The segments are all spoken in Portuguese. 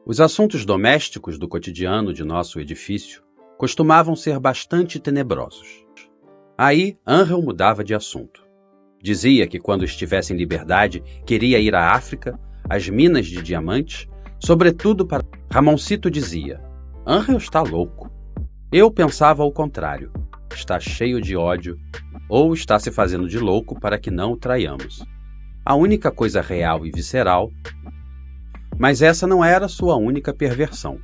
Os assuntos domésticos do cotidiano de nosso edifício costumavam ser bastante tenebrosos. Aí, Angel mudava de assunto. Dizia que quando estivesse em liberdade, queria ir à África, às minas de diamantes, sobretudo para... Ramoncito dizia: Angel está louco. Eu pensava ao contrário. Está cheio de ódio, ou está se fazendo de louco para que não o traiamos. A única coisa real e visceral... Mas essa não era sua única perversão.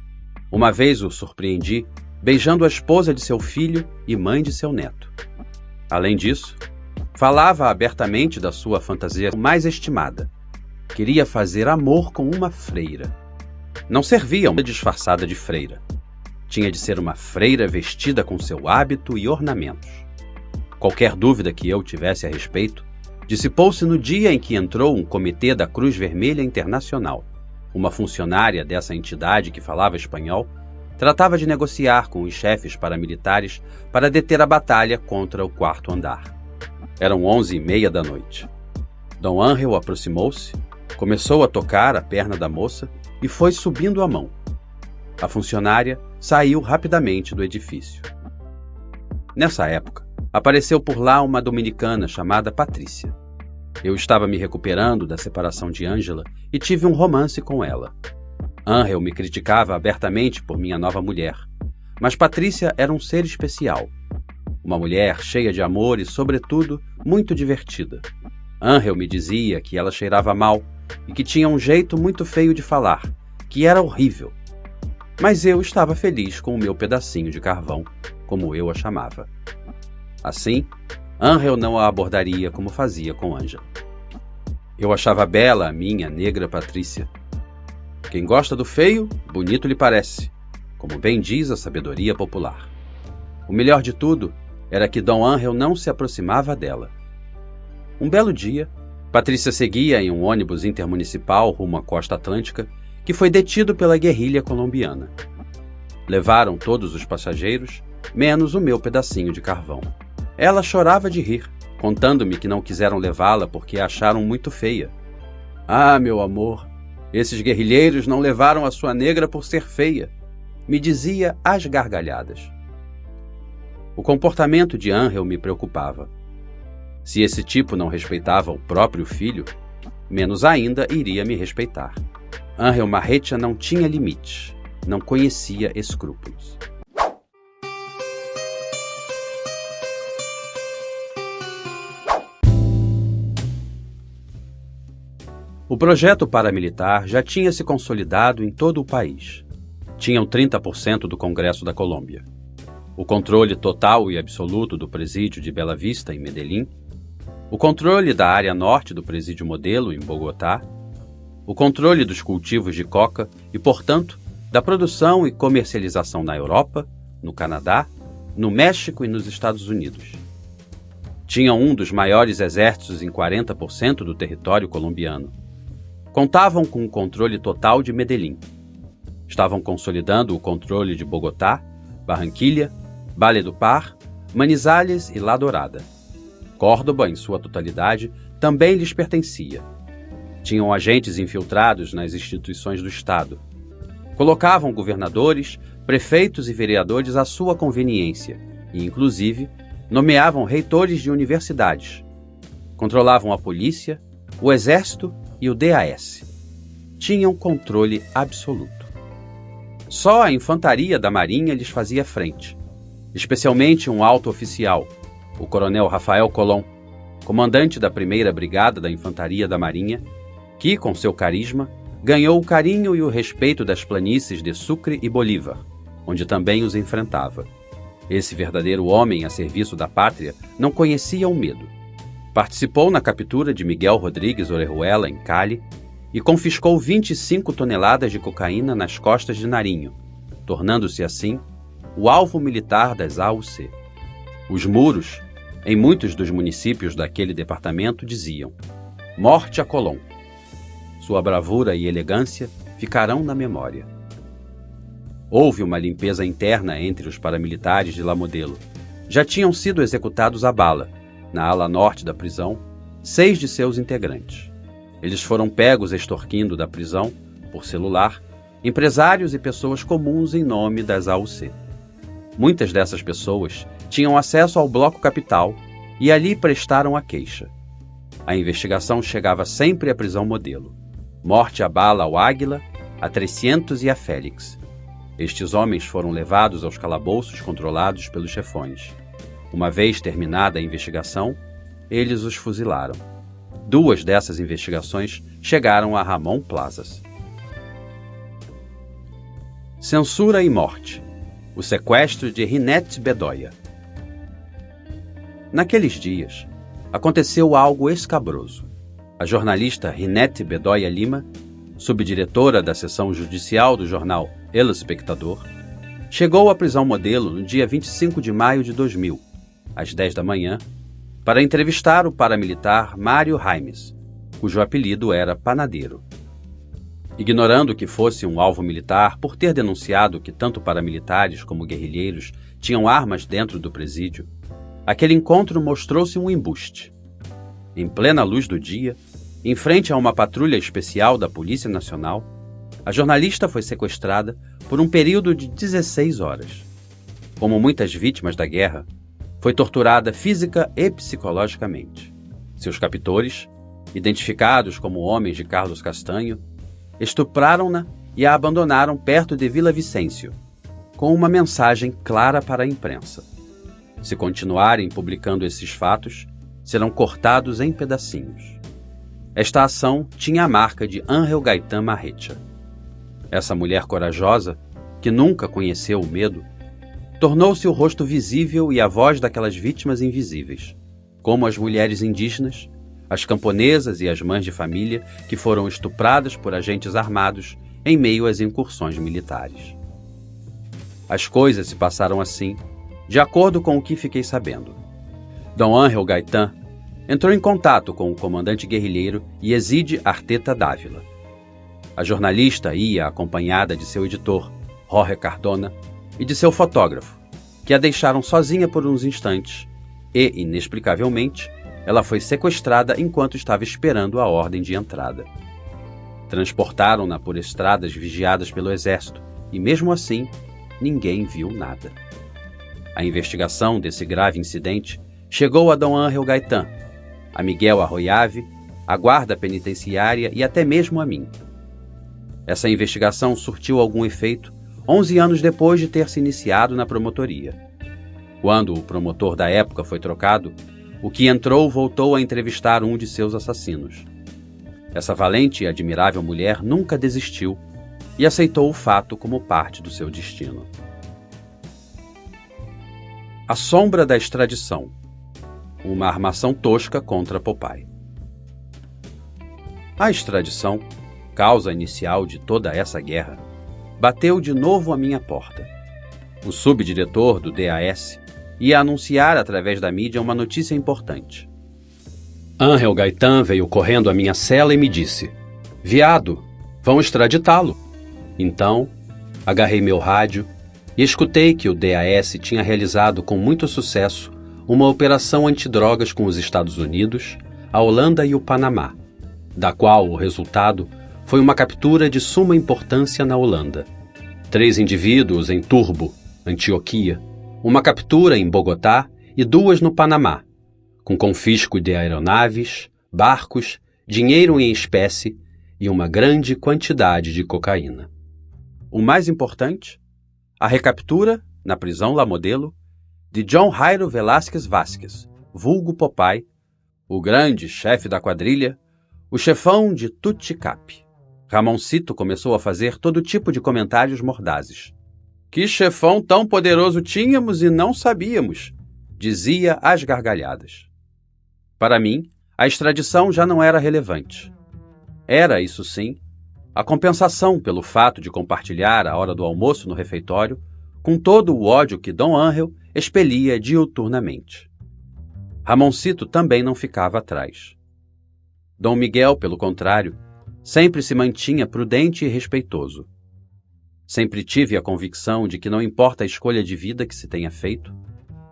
Uma vez o surpreendi beijando a esposa de seu filho e mãe de seu neto. Além disso, falava abertamente da sua fantasia mais estimada. Queria fazer amor com uma freira. Não servia uma disfarçada de freira. Tinha de ser uma freira vestida com seu hábito e ornamentos. Qualquer dúvida que eu tivesse a respeito dissipou-se no dia em que entrou um comitê da Cruz Vermelha Internacional. Uma funcionária dessa entidade que falava espanhol tratava de negociar com os chefes paramilitares para deter a batalha contra o quarto andar. Eram 11h30 da noite. Dom Angel aproximou-se, começou a tocar a perna da moça e foi subindo a mão. A funcionária saiu rapidamente do edifício. Nessa época, apareceu por lá uma dominicana chamada Patrícia. Eu estava me recuperando da separação de Ângela e tive um romance com ela. Angel me criticava abertamente por minha nova mulher, mas Patrícia era um ser especial. Uma mulher cheia de amor e, sobretudo, muito divertida. Angel me dizia que ela cheirava mal e que tinha um jeito muito feio de falar, que era horrível. Mas eu estava feliz com o meu pedacinho de carvão, como eu a chamava. Assim, Angel não a abordaria como fazia com Ângela. Eu achava bela a minha negra Patrícia. Quem gosta do feio, bonito lhe parece, como bem diz a sabedoria popular. O melhor de tudo era que Dom Angel não se aproximava dela. Um belo dia, Patrícia seguia em um ônibus intermunicipal rumo à costa atlântica, que foi detido pela guerrilha colombiana. Levaram todos os passageiros, menos o meu pedacinho de carvão. Ela chorava de rir, contando-me que não quiseram levá-la porque a acharam muito feia. Ah, meu amor, esses guerrilheiros não levaram a sua negra por ser feia, me dizia às gargalhadas. O comportamento de Angel me preocupava. Se esse tipo não respeitava o próprio filho, menos ainda iria me respeitar. Angel Marrecha não tinha limites, não conhecia escrúpulos. O projeto paramilitar já tinha se consolidado em todo o país. Tinham 30% do Congresso da Colômbia. O controle total e absoluto do presídio de Bela Vista, em Medellín. O controle da área norte do presídio Modelo, em Bogotá. O controle dos cultivos de coca e, portanto, da produção e comercialização na Europa, no Canadá, no México e nos Estados Unidos. Tinham um dos maiores exércitos em 40% do território colombiano. Contavam com o controle total de Medellín. Estavam consolidando o controle de Bogotá, Barranquilla, Valledupar, Manizales e La Dorada. Córdoba, em sua totalidade, também lhes pertencia. Tinham agentes infiltrados nas instituições do Estado. Colocavam governadores, prefeitos e vereadores à sua conveniência e, inclusive, nomeavam reitores de universidades. Controlavam a polícia, o exército e o DAS. Tinham controle absoluto. Só a infantaria da Marinha lhes fazia frente, especialmente um alto oficial, o coronel Rafael Colón, comandante da 1ª Brigada da Infantaria da Marinha, que, com seu carisma, ganhou o carinho e o respeito das planícies de Sucre e Bolívar, onde também os enfrentava. Esse verdadeiro homem a serviço da pátria não conhecia o medo. Participou na captura de Miguel Rodríguez Orejuela, em Cali, e confiscou 25 toneladas de cocaína nas costas de Nariño, tornando-se assim o alvo militar das AUC. Os muros, em muitos dos municípios daquele departamento, diziam: Morte a Colón. Sua bravura e elegância ficarão na memória. Houve uma limpeza interna entre os paramilitares de La Modelo. Já tinham sido executados à bala, na ala norte da prisão, 6 de seus integrantes. Eles foram pegos extorquindo da prisão, por celular, empresários e pessoas comuns em nome das AUC. Muitas dessas pessoas tinham acesso ao bloco capital e ali prestaram a queixa. A investigação chegava sempre à prisão modelo. Morte à bala ao Águila, a 300 e a Félix. Estes homens foram levados aos calabouços controlados pelos chefões. Uma vez terminada a investigação, eles os fuzilaram. 2 dessas investigações chegaram a Ramon Plazas. Censura e morte. O sequestro de Rinete Bedoya. Naqueles dias, aconteceu algo escabroso. A jornalista Rinete Bedoya Lima, subdiretora da seção judicial do jornal El Espectador, chegou à prisão modelo no dia 25 de maio de 2000, às 10 da manhã, para entrevistar o paramilitar Mário Raimes, cujo apelido era Panadeiro. Ignorando que fosse um alvo militar por ter denunciado que tanto paramilitares como guerrilheiros tinham armas dentro do presídio, aquele encontro mostrou-se um embuste. Em plena luz do dia, em frente a uma patrulha especial da Polícia Nacional, a jornalista foi sequestrada por um período de 16 horas. Como muitas vítimas da guerra, foi torturada física e psicologicamente. Seus captores, identificados como homens de Carlos Castanho, estupraram-na e a abandonaram perto de Vila Vicêncio, com uma mensagem clara para a imprensa. Se continuarem publicando esses fatos, serão cortados em pedacinhos. Esta ação tinha a marca de Ángel Gaitán Marrecha. Essa mulher corajosa, que nunca conheceu o medo, tornou-se o rosto visível e a voz daquelas vítimas invisíveis, como as mulheres indígenas, as camponesas e as mães de família que foram estupradas por agentes armados em meio às incursões militares. As coisas se passaram assim, de acordo com o que fiquei sabendo. Dom Ángel Gaitán entrou em contato com o comandante guerrilheiro Yezide Arteta Dávila. A jornalista ia acompanhada de seu editor, Jorge Cardona, e de seu fotógrafo, que a deixaram sozinha por uns instantes e, inexplicavelmente, ela foi sequestrada enquanto estava esperando a ordem de entrada. Transportaram-na por estradas vigiadas pelo exército e, mesmo assim, ninguém viu nada. A investigação desse grave incidente chegou a Dom Ángel Gaitán, a Miguel Arroyave, a guarda penitenciária e até mesmo a mim. Essa investigação surtiu algum efeito 11 anos depois de ter se iniciado na promotoria. Quando o promotor da época foi trocado, o que entrou voltou a entrevistar um de seus assassinos. Essa valente e admirável mulher nunca desistiu e aceitou o fato como parte do seu destino. A sombra da extradição. Uma armação tosca contra Popeye. A extradição, causa inicial de toda essa guerra, bateu de novo à minha porta. O subdiretor do DAS ia anunciar através da mídia uma notícia importante. Ángel Gaitán veio correndo à minha cela e me disse: "Viado, vão extraditá-lo." Então, agarrei meu rádio e escutei que o DAS tinha realizado com muito sucesso uma operação antidrogas com os Estados Unidos, a Holanda e o Panamá, da qual o resultado foi uma captura de suma importância na Holanda. 3 indivíduos em Turbo, Antioquia, uma captura em Bogotá e 2 no Panamá, com confisco de aeronaves, barcos, dinheiro em espécie e uma grande quantidade de cocaína. O mais importante, a recaptura, na prisão La Modelo, de John Jairo Velásquez Vázquez, vulgo Popeye, o grande chefe da quadrilha, o chefão de Tuticap. Ramoncito começou a fazer todo tipo de comentários mordazes. "Que chefão tão poderoso tínhamos e não sabíamos", dizia às gargalhadas. Para mim, a extradição já não era relevante. Era, isso sim, a compensação pelo fato de compartilhar a hora do almoço no refeitório com todo o ódio que Dom Ángel expelia diuturnamente. Ramoncito também não ficava atrás. Dom Miguel, pelo contrário, sempre se mantinha prudente e respeitoso. Sempre tive a convicção de que não importa a escolha de vida que se tenha feito,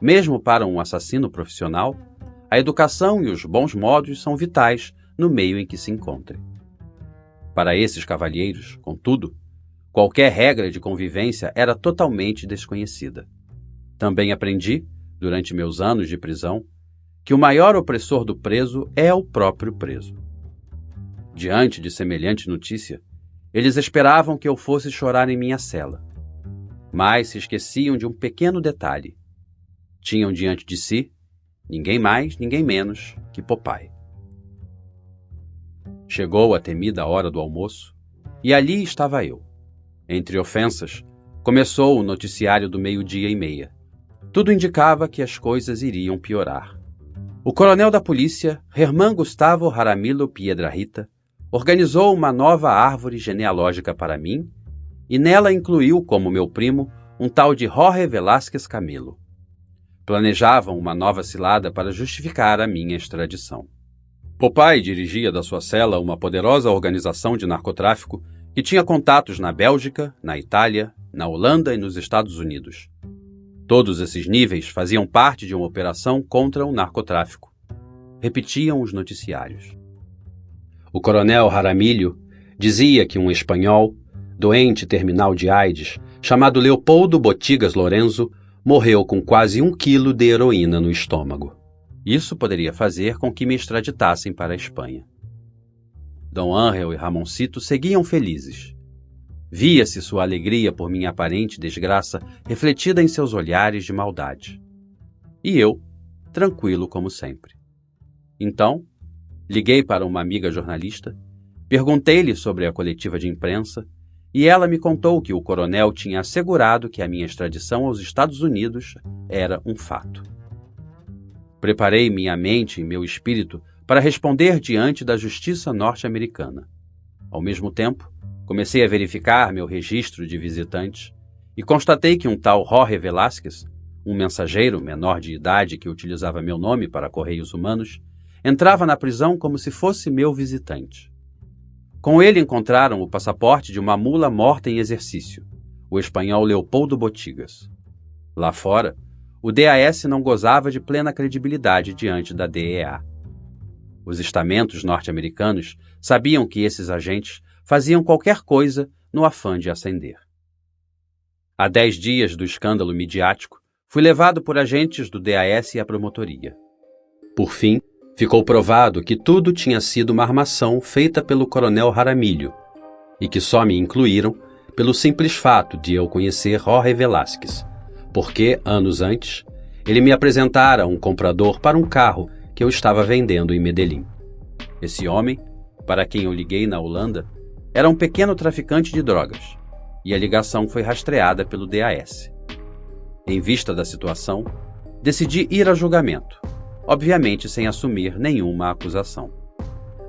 mesmo para um assassino profissional, a educação e os bons modos são vitais no meio em que se encontre. Para esses cavalheiros, contudo, Qualquer regra de convivência era totalmente desconhecida. Também aprendi, durante meus anos de prisão, que o maior opressor do preso é o próprio preso. Diante de semelhante notícia, eles esperavam que eu fosse chorar em minha cela. Mas se esqueciam de um pequeno detalhe. Tinham diante de si ninguém mais, ninguém menos que Popeye. Chegou a temida hora do almoço, e ali estava eu. Entre ofensas, começou o noticiário do 12:30. Tudo indicava que as coisas iriam piorar. O coronel da polícia, Germán Gustavo Jaramillo Piedrahita, organizou uma nova árvore genealógica para mim e nela incluiu como meu primo um tal de Jorge Velázquez Camelo. Planejavam uma nova cilada para justificar a minha extradição. Popeye dirigia da sua cela uma poderosa organização de narcotráfico que tinha contatos na Bélgica, na Itália, na Holanda e nos Estados Unidos. Todos esses níveis faziam parte de uma operação contra o narcotráfico. Repetiam os noticiários. O coronel Jaramillo dizia que um espanhol, doente terminal de AIDS, chamado Leopoldo Botigas Lorenzo, morreu com quase 1 quilo de heroína no estômago. Isso poderia fazer com que me extraditassem para a Espanha. Dom Ángel e Ramoncito seguiam felizes. Via-se sua alegria por minha aparente desgraça refletida em seus olhares de maldade. E eu, tranquilo como sempre. Então, liguei para uma amiga jornalista, perguntei-lhe sobre a coletiva de imprensa e ela me contou que o coronel tinha assegurado que a minha extradição aos Estados Unidos era um fato. Preparei minha mente e meu espírito para responder diante da justiça norte-americana. Ao mesmo tempo, comecei a verificar meu registro de visitantes e constatei que um tal Jorge Velázquez, um mensageiro menor de idade que utilizava meu nome para correios humanos, entrava na prisão como se fosse meu visitante. Com ele encontraram o passaporte de uma mula morta em exercício, o espanhol Leopoldo Botigas. Lá fora, o DAS não gozava de plena credibilidade diante da DEA. Os estamentos norte-americanos sabiam que esses agentes faziam qualquer coisa no afã de ascender. Há 10 dias do escândalo midiático, fui levado por agentes do DAS à promotoria. Por fim, ficou provado que tudo tinha sido uma armação feita pelo coronel Jaramillo e que só me incluíram pelo simples fato de eu conhecer Jorge Velázquez, porque, anos antes, ele me apresentara um comprador para um carro que eu estava vendendo em Medellín. Esse homem, para quem eu liguei na Holanda, era um pequeno traficante de drogas, e a ligação foi rastreada pelo DAS. Em vista da situação, decidi ir a julgamento, obviamente sem assumir nenhuma acusação.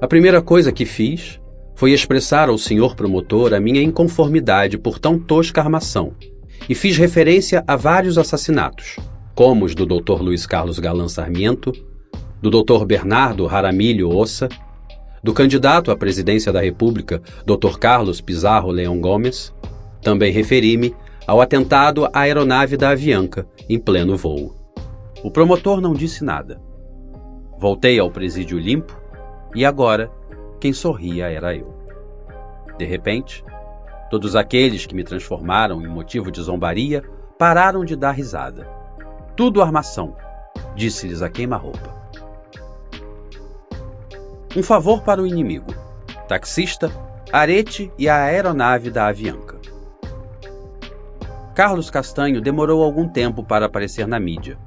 A primeira coisa que fiz foi expressar ao senhor promotor a minha inconformidade por tão tosca armação, e fiz referência a vários assassinatos, como os do Dr. Luiz Carlos Galán Sarmiento, do Dr. Bernardo Jaramillo Ossa, do candidato à presidência da República, Dr. Carlos Pizarro Leão Gomes. Também referi-me ao atentado à aeronave da Avianca, em pleno voo. O promotor não disse nada. Voltei ao presídio limpo e agora quem sorria era eu. De repente, todos aqueles que me transformaram em motivo de zombaria pararam de dar risada. Tudo armação, disse-lhes a queima-roupa. Um favor para o inimigo, taxista, arete e a aeronave da Avianca. Carlos Castanho demorou algum tempo para aparecer na mídia,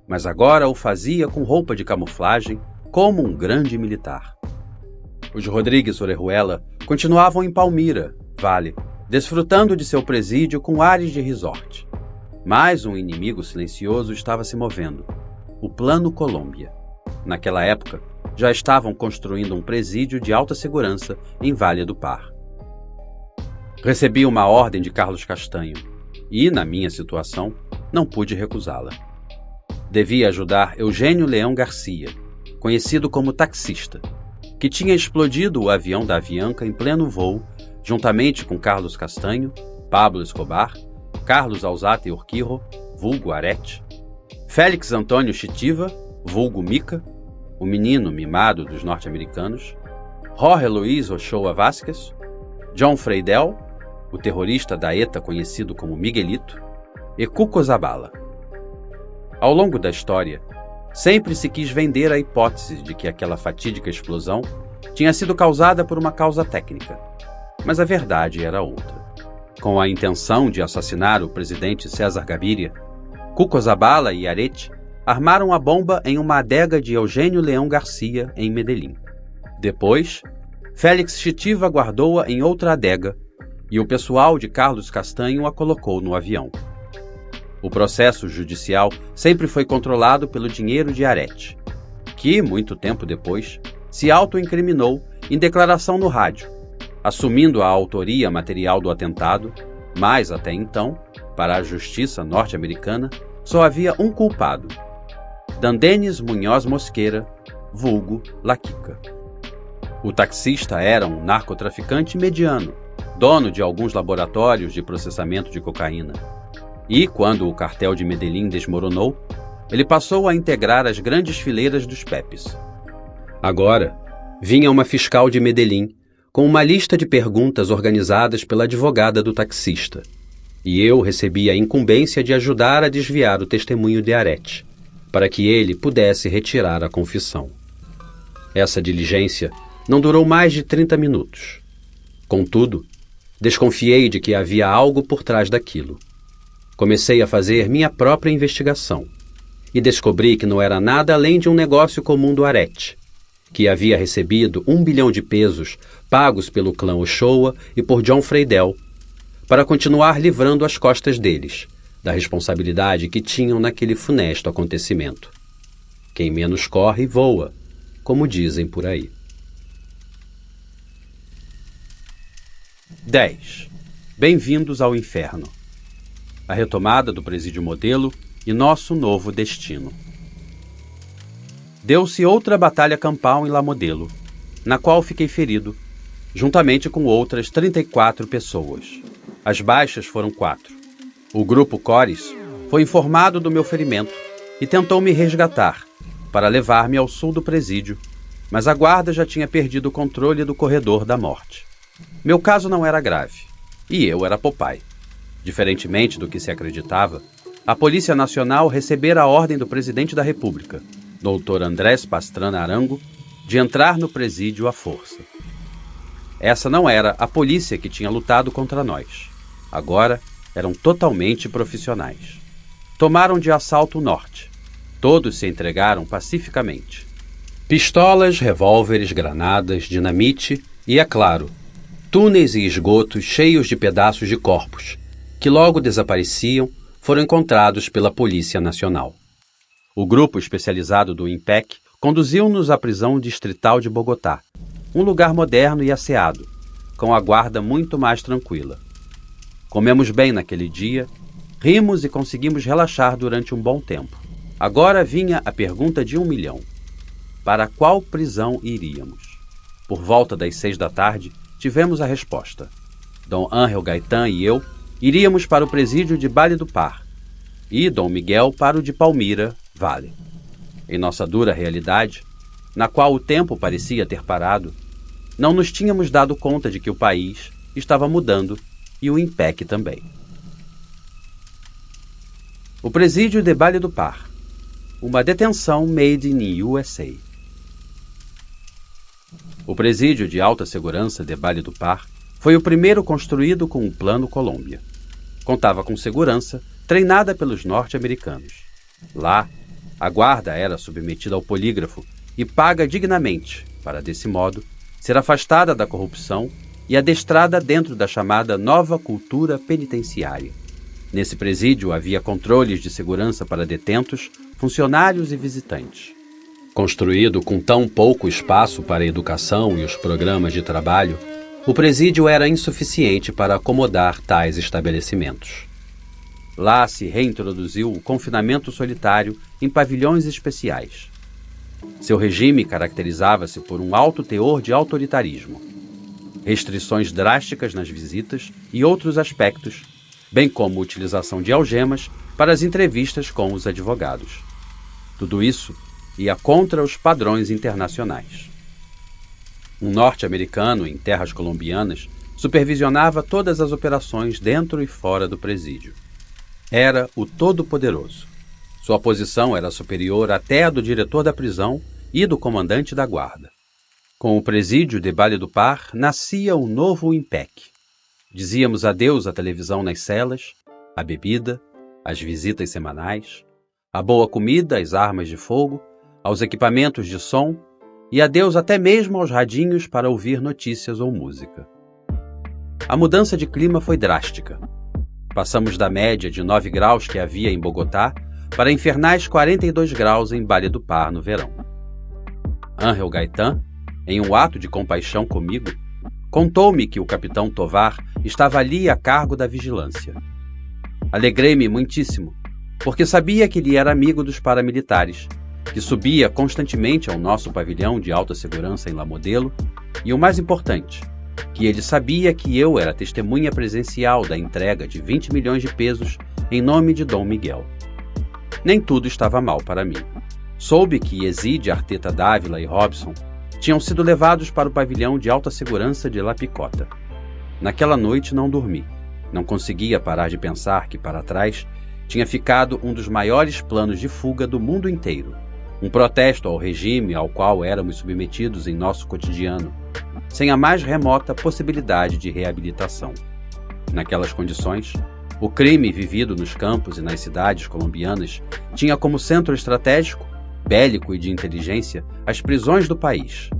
mas agora o fazia com roupa de camuflagem, como um grande militar. Os Rodrigues Orejuela continuavam em Palmira, Vale, desfrutando de seu presídio com ares de resort. Mas um inimigo silencioso estava se movendo, o Plano Colômbia. Naquela época, já estavam construindo um presídio de alta segurança em Vale do Par. Recebi uma ordem de Carlos Castanho e, na minha situação, não pude recusá-la. Devia ajudar Eugênio Leão Garcia, conhecido como taxista, que tinha explodido o avião da Avianca em pleno voo, juntamente com Carlos Castanho, Pablo Escobar, Carlos Alzate Urquijo, vulgo Arete, Félix Antônio Chitiva, vulgo Mica, o menino mimado dos norte-americanos, Jorge Luiz Ochoa Vázquez, John Freidel, o terrorista da ETA conhecido como Miguelito, e Cuco Zabala. Ao longo da história, sempre se quis vender a hipótese de que aquela fatídica explosão tinha sido causada por uma causa técnica, mas a verdade era outra. Com a intenção de assassinar o presidente César Gaviria, Cuco Zabala e Arete armaram a bomba em uma adega de Eugênio Leão Garcia, em Medellín. Depois, Félix Chitiva guardou-a em outra adega e o pessoal de Carlos Castanho a colocou no avião. O processo judicial sempre foi controlado pelo dinheiro de Arete, que, muito tempo depois, se autoincriminou em declaração no rádio, assumindo a autoria material do atentado, mas até então, para a justiça norte-americana, só havia um culpado, Dandenis Munhoz Mosquera, vulgo La Kika. O taxista era um narcotraficante mediano, dono de alguns laboratórios de processamento de cocaína. E, quando o cartel de Medellín desmoronou, ele passou a integrar as grandes fileiras dos Pepes. Agora, vinha uma fiscal de Medellín com uma lista de perguntas organizadas pela advogada do taxista, e eu recebi a incumbência de ajudar a desviar o testemunho de Arete, para que ele pudesse retirar a confissão. Essa diligência não durou mais de 30 minutos. Contudo, desconfiei de que havia algo por trás daquilo. Comecei a fazer minha própria investigação e descobri que não era nada além de um negócio comum do Arete, que havia recebido 1 bilhão de pesos pagos pelo clã Ochoa e por John Freidel para continuar livrando as costas deles da responsabilidade que tinham naquele funesto acontecimento. Quem menos corre, voa, como dizem por aí. 10. Bem-vindos ao inferno. A retomada do presídio modelo e nosso novo destino. Deu-se outra batalha campal em La Modelo, na qual fiquei ferido, juntamente com outras 34 pessoas. As baixas foram 4. O grupo Cores foi informado do meu ferimento e tentou me resgatar para levar-me ao sul do presídio, mas a guarda já tinha perdido o controle do corredor da morte. Meu caso não era grave, e eu era Popeye. Diferentemente do que se acreditava, a Polícia Nacional recebera a ordem do presidente da República, Dr. Andrés Pastrana Arango, de entrar no presídio à força. Essa não era a polícia que tinha lutado contra nós. Agora eram totalmente profissionais. Tomaram de assalto o norte. Todos se entregaram pacificamente. Pistolas, revólveres, granadas, dinamite e, é claro, túneis e esgotos cheios de pedaços de corpos, que logo desapareciam, foram encontrados pela Polícia Nacional. O grupo especializado do IMPEC conduziu-nos à prisão distrital de Bogotá, um lugar moderno e asseado, com a guarda muito mais tranquila. Comemos bem naquele dia, rimos e conseguimos relaxar durante um bom tempo. Agora vinha a pergunta de 1 milhão. Para qual prisão iríamos? Por volta das 6 da tarde, tivemos a resposta. Dom Ángel Gaetan e eu iríamos para o presídio de Valledupar e Dom Miguel para o de Palmira, Vale. Em nossa dura realidade, na qual o tempo parecia ter parado, não nos tínhamos dado conta de que o país estava mudando e o IMPEC também. O presídio de Valledupar, uma detenção made in USA. O presídio de alta segurança de Valledupar foi o primeiro construído com o Plano Colômbia. Contava com segurança treinada pelos norte-americanos. Lá, a guarda era submetida ao polígrafo e paga dignamente para, desse modo, ser afastada da corrupção e adestrada dentro da chamada nova cultura penitenciária. Nesse presídio havia controles de segurança para detentos, funcionários e visitantes. Construído com tão pouco espaço para a educação e os programas de trabalho, o presídio era insuficiente para acomodar tais estabelecimentos. Lá se reintroduziu o confinamento solitário em pavilhões especiais. Seu regime caracterizava-se por um alto teor de autoritarismo, restrições drásticas nas visitas e outros aspectos, bem como utilização de algemas para as entrevistas com os advogados. Tudo isso ia contra os padrões internacionais. Um norte-americano em terras colombianas supervisionava todas as operações dentro e fora do presídio. Era o Todo-Poderoso. Sua posição era superior até a do diretor da prisão e do comandante da guarda. Com o presídio de Valledupar nascia um novo IMPEC. Dizíamos adeus à televisão nas celas, à bebida, às visitas semanais, à boa comida, às armas de fogo, aos equipamentos de som e adeus até mesmo aos radinhos para ouvir notícias ou música. A mudança de clima foi drástica. Passamos da média de 9 graus que havia em Bogotá para infernais 42 graus em Valledupar no verão. Ángel Gaitán, em um ato de compaixão comigo, contou-me que o capitão Tovar estava ali a cargo da vigilância. Alegrei-me muitíssimo, porque sabia que ele era amigo dos paramilitares, que subia constantemente ao nosso pavilhão de alta segurança em La Modelo, e o mais importante, que ele sabia que eu era testemunha presencial da entrega de 20 milhões de pesos em nome de Dom Miguel. Nem tudo estava mal para mim. Soube que Yezid, Arteta Dávila e Robson tinham sido levados para o pavilhão de alta segurança de La Picota. Naquela noite não dormi. Não conseguia parar de pensar que para trás tinha ficado um dos maiores planos de fuga do mundo inteiro. Um protesto ao regime ao qual éramos submetidos em nosso cotidiano, sem a mais remota possibilidade de reabilitação. Naquelas condições, o crime vivido nos campos e nas cidades colombianas tinha como centro estratégico, bélico e de inteligência as prisões do país.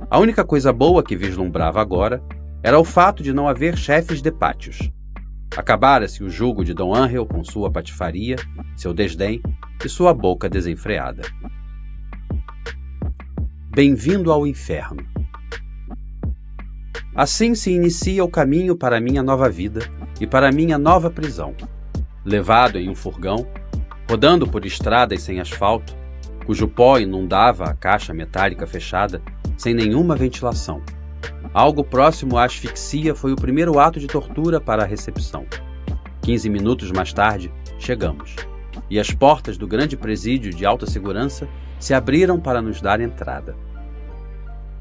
A única coisa boa que vislumbrava agora era o fato de não haver chefes de pátios. Acabara-se o jugo de Dom Ángel com sua patifaria, seu desdém e sua boca desenfreada. Bem-vindo ao inferno. Assim se inicia o caminho para minha nova vida e para minha nova prisão. Levado em um furgão, rodando por estradas sem asfalto, cujo pó inundava a caixa metálica fechada, sem nenhuma ventilação. Algo próximo à asfixia foi o primeiro ato de tortura para a recepção. 15 minutos mais tarde, chegamos, e as portas do grande presídio de alta segurança se abriram para nos dar entrada.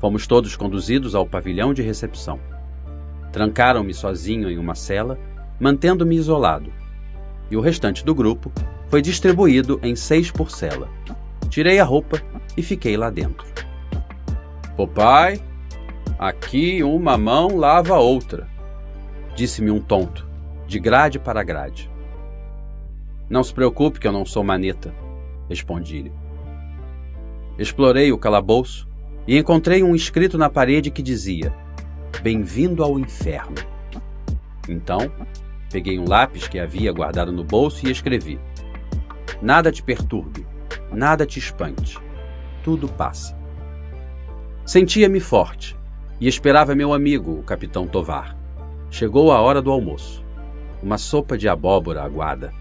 Fomos todos conduzidos ao pavilhão de recepção. Trancaram-me sozinho em uma cela, mantendo-me isolado, e o restante do grupo foi distribuído em 6 por cela. Tirei a roupa e fiquei lá dentro. Papai, aqui uma mão lava a outra, disse-me um tonto, de grade para grade. Não se preocupe que eu não sou maneta, respondi-lhe. Explorei o calabouço e encontrei um escrito na parede que dizia: Bem-vindo ao inferno. Então, peguei um lápis que havia guardado no bolso e escrevi: Nada te perturbe, nada te espante, tudo passa. Sentia-me forte e esperava meu amigo, o capitão Tovar. Chegou a hora do almoço. Uma sopa de abóbora aguada.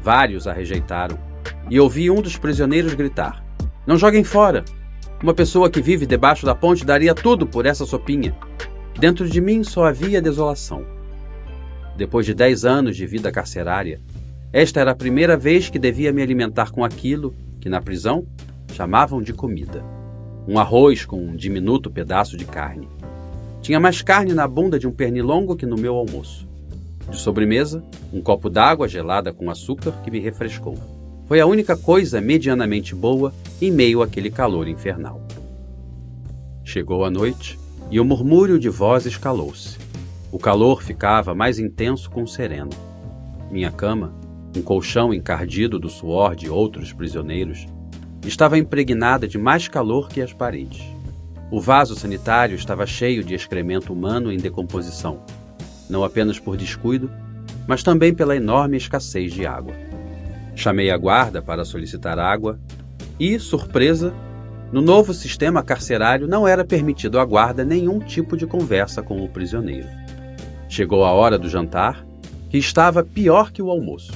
Vários a rejeitaram e ouvi um dos prisioneiros gritar: Não joguem fora! Uma pessoa que vive debaixo da ponte daria tudo por essa sopinha. Dentro de mim só havia desolação. Depois de 10 anos de vida carcerária, esta era a primeira vez que devia me alimentar com aquilo que na prisão chamavam de comida. Um arroz com um diminuto pedaço de carne. Tinha mais carne na bunda de um pernilongo que no meu almoço. De sobremesa, um copo d'água gelada com açúcar que me refrescou. Foi a única coisa medianamente boa em meio àquele calor infernal. Chegou a noite e o murmúrio de vozes calou-se. O calor ficava mais intenso com o sereno. Minha cama, um colchão encardido do suor de outros prisioneiros, estava impregnada de mais calor que as paredes. O vaso sanitário estava cheio de excremento humano em decomposição, não apenas por descuido, mas também pela enorme escassez de água. Chamei a guarda para solicitar água e, surpresa, no novo sistema carcerário não era permitido à guarda nenhum tipo de conversa com o prisioneiro. Chegou a hora do jantar, que estava pior que o almoço.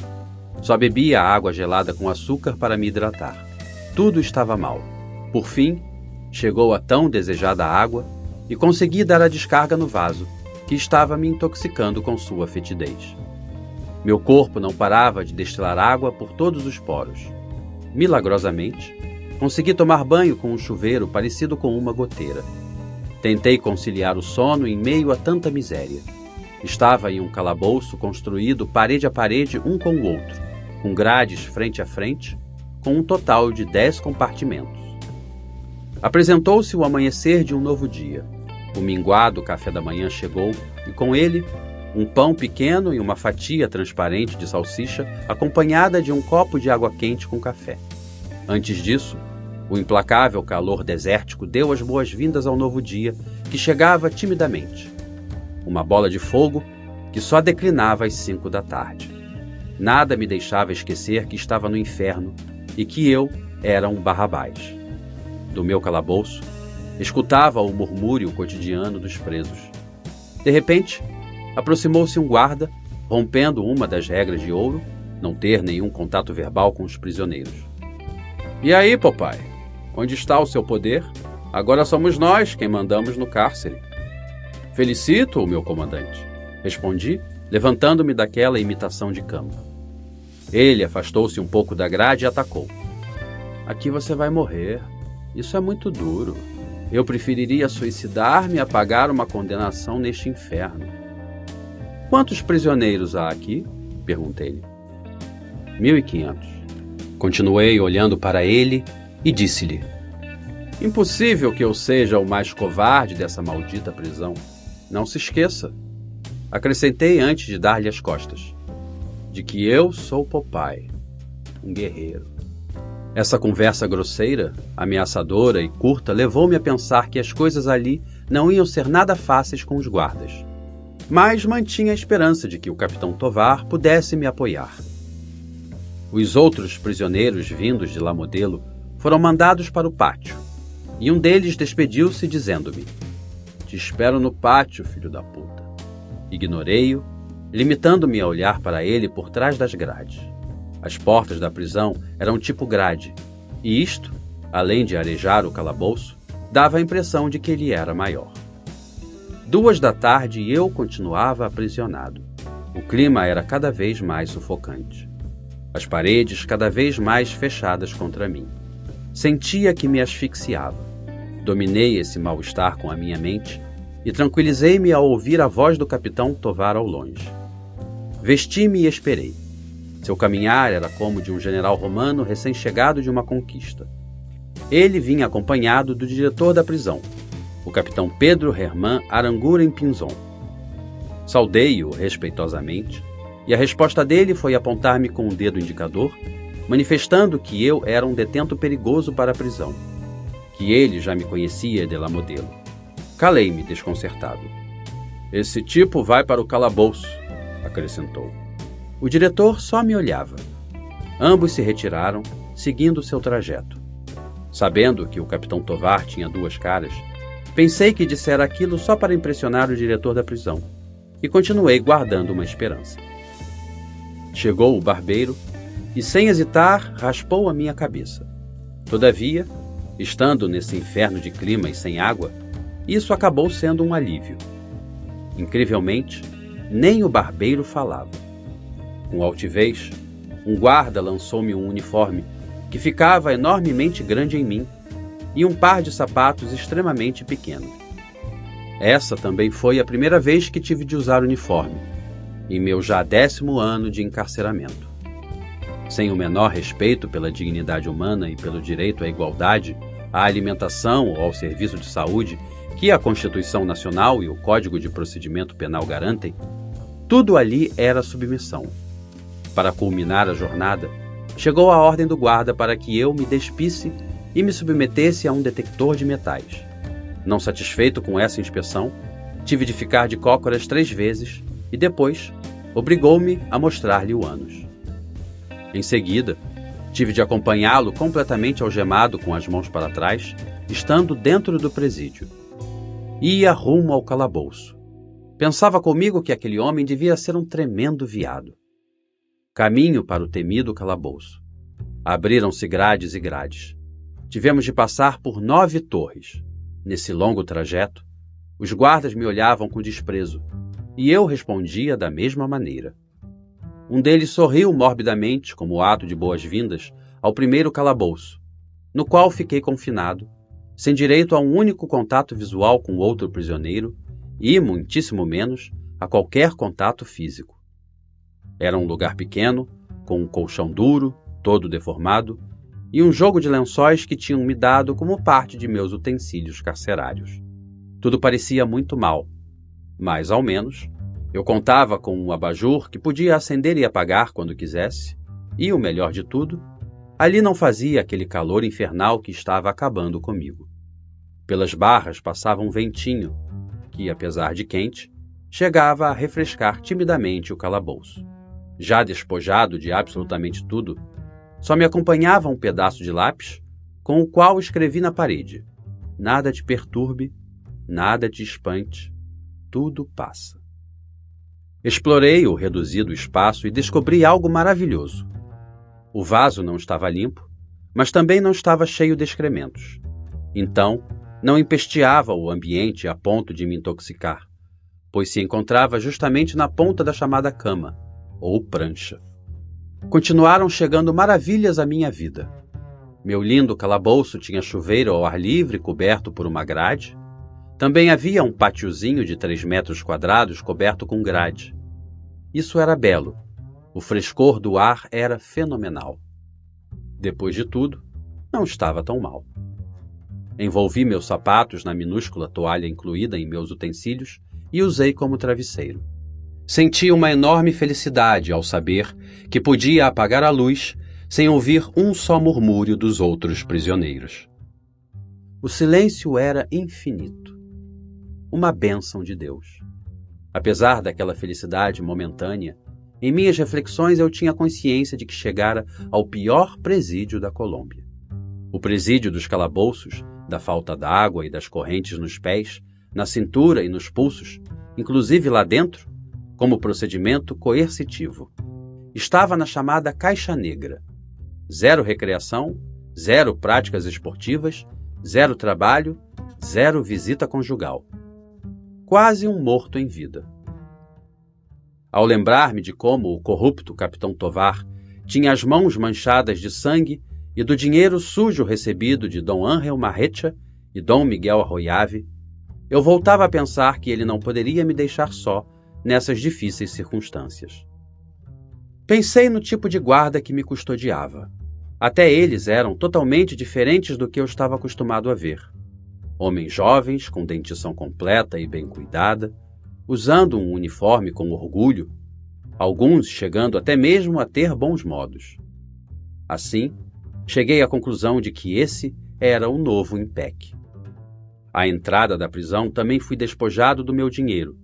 Só bebia água gelada com açúcar para me hidratar. Tudo estava mal. Por fim, chegou a tão desejada água e consegui dar a descarga no vaso, que estava me intoxicando com sua fetidez. Meu corpo não parava de destilar água por todos os poros. Milagrosamente, consegui tomar banho com um chuveiro parecido com uma goteira. Tentei conciliar o sono em meio a tanta miséria. Estava em um calabouço construído parede a parede um com o outro, com grades frente a frente, com um total de 10 compartimentos. Apresentou-se o amanhecer de um novo dia. O minguado café da manhã chegou e, com ele, um pão pequeno e uma fatia transparente de salsicha, acompanhada de um copo de água quente com café. Antes disso, o implacável calor desértico deu as boas-vindas ao novo dia, que chegava timidamente. Uma bola de fogo que só declinava às 5 da tarde. Nada me deixava esquecer que estava no inferno e que eu era um Barrabás. Do meu calabouço, escutava o murmúrio cotidiano dos presos. De repente, aproximou-se um guarda, rompendo uma das regras de ouro, não ter nenhum contato verbal com os prisioneiros. E aí, papai? Onde está o seu poder? Agora somos nós quem mandamos no cárcere. Felicito-o, meu comandante, respondi, levantando-me daquela imitação de cama. Ele afastou-se um pouco da grade e atacou. Aqui você vai morrer. Isso é muito duro. Eu preferiria suicidar-me a pagar uma condenação neste inferno. Quantos prisioneiros há aqui? Perguntei-lhe. 1.500. Continuei olhando para ele e disse-lhe: impossível que eu seja o mais covarde dessa maldita prisão. Não se esqueça, acrescentei antes de dar-lhe as costas, de que eu sou Popeye, um guerreiro. Essa conversa grosseira, ameaçadora e curta levou-me a pensar que as coisas ali não iam ser nada fáceis com os guardas. Mas mantinha a esperança de que o capitão Tovar pudesse me apoiar. Os outros prisioneiros vindos de La Modelo foram mandados para o pátio, e um deles despediu-se dizendo-me: te espero no pátio, filho da puta. Ignorei-o, limitando-me a olhar para ele por trás das grades. As portas da prisão eram tipo grade, e isto, além de arejar o calabouço, dava a impressão de que ele era maior. 2 da tarde e eu continuava aprisionado. O clima era cada vez mais sufocante. As paredes cada vez mais fechadas contra mim. Sentia que me asfixiava. Dominei esse mal-estar com a minha mente e tranquilizei-me ao ouvir a voz do capitão Tovar ao longe. Vesti-me e esperei. Seu caminhar era como de um general romano recém-chegado de uma conquista. Ele vinha acompanhado do diretor da prisão, o capitão Pedro Herman Aranguren Pinzon. Saudei-o respeitosamente, e a resposta dele foi apontar-me com o dedo indicador, manifestando que eu era um detento perigoso para a prisão, que ele já me conhecia de La Modelo. Calei-me desconcertado. Esse tipo vai para o calabouço, acrescentou. O diretor só me olhava. Ambos se retiraram, seguindo seu trajeto. Sabendo que o capitão Tovar tinha 2 caras, pensei que dissera aquilo só para impressionar o diretor da prisão, e continuei guardando uma esperança. Chegou o barbeiro e, sem hesitar, raspou a minha cabeça. Todavia, estando nesse inferno de clima e sem água, isso acabou sendo um alívio. Incrivelmente, nem o barbeiro falava. Com altivez, um guarda lançou-me um uniforme que ficava enormemente grande em mim e um par de sapatos extremamente pequeno. Essa também foi a primeira vez que tive de usar uniforme, em meu já 10º ano de encarceramento. Sem o menor respeito pela dignidade humana e pelo direito à igualdade, à alimentação ou ao serviço de saúde que a Constituição Nacional e o Código de Procedimento Penal garantem, tudo ali era submissão. Para culminar a jornada, chegou a ordem do guarda para que eu me despisse e me submetesse a um detector de metais. Não satisfeito com essa inspeção, tive de ficar de cócoras 3 vezes e depois obrigou-me a mostrar-lhe o ânus. Em seguida, tive de acompanhá-lo completamente algemado com as mãos para trás, estando dentro do presídio. Ia rumo ao calabouço. Pensava comigo que aquele homem devia ser um tremendo viado. Caminho para o temido calabouço. Abriram-se grades e grades. Tivemos de passar por 9 torres. Nesse longo trajeto, os guardas me olhavam com desprezo, e eu respondia da mesma maneira. Um deles sorriu morbidamente, como ato de boas-vindas, ao primeiro calabouço, no qual fiquei confinado, sem direito a um único contato visual com outro prisioneiro e, muitíssimo menos, a qualquer contato físico. Era um lugar pequeno, com um colchão duro, todo deformado, e um jogo de lençóis que tinham me dado como parte de meus utensílios carcerários. Tudo parecia muito mal, mas, ao menos, eu contava com um abajur que podia acender e apagar quando quisesse, e, o melhor de tudo, ali não fazia aquele calor infernal que estava acabando comigo. Pelas barras passava um ventinho, que, apesar de quente, chegava a refrescar timidamente o calabouço. Já despojado de absolutamente tudo, só me acompanhava um pedaço de lápis, com o qual escrevi na parede: nada te perturbe, nada te espante, tudo passa. Explorei o reduzido espaço e descobri algo maravilhoso. O vaso não estava limpo, mas também não estava cheio de excrementos. Então, não empesteava o ambiente a ponto de me intoxicar, pois se encontrava justamente na ponta da chamada cama, ou prancha. Continuaram chegando maravilhas à minha vida. Meu lindo calabouço tinha chuveiro ao ar livre coberto por uma grade. Também havia um pátiozinho de 3 metros quadrados coberto com grade. Isso era belo. O frescor do ar era fenomenal. Depois de tudo, não estava tão mal. Envolvi meus sapatos na minúscula toalha incluída em meus utensílios e usei como travesseiro. Senti uma enorme felicidade ao saber que podia apagar a luz sem ouvir um só murmúrio dos outros prisioneiros. O silêncio era infinito. Uma bênção de Deus. Apesar daquela felicidade momentânea, em minhas reflexões eu tinha consciência de que chegara ao pior presídio da Colômbia. O presídio dos calabouços, da falta d'água e das correntes nos pés, na cintura e nos pulsos, inclusive lá dentro, como procedimento coercitivo. Estava na chamada Caixa Negra. 0 recreação, 0 práticas esportivas, 0 trabalho, 0 visita conjugal. Quase um morto em vida. Ao lembrar-me de como o corrupto Capitão Tovar tinha as mãos manchadas de sangue e do dinheiro sujo recebido de Dom Ángel Marrecha e Dom Miguel Arroyave, eu voltava a pensar que ele não poderia me deixar só nessas difíceis circunstâncias. Pensei no tipo de guarda que me custodiava. Até eles eram totalmente diferentes do que eu estava acostumado a ver. Homens jovens, com dentição completa e bem cuidada, usando um uniforme com orgulho, alguns chegando até mesmo a ter bons modos. Assim, cheguei à conclusão de que esse era o novo IMPEC. À entrada da prisão também fui despojado do meu dinheiro,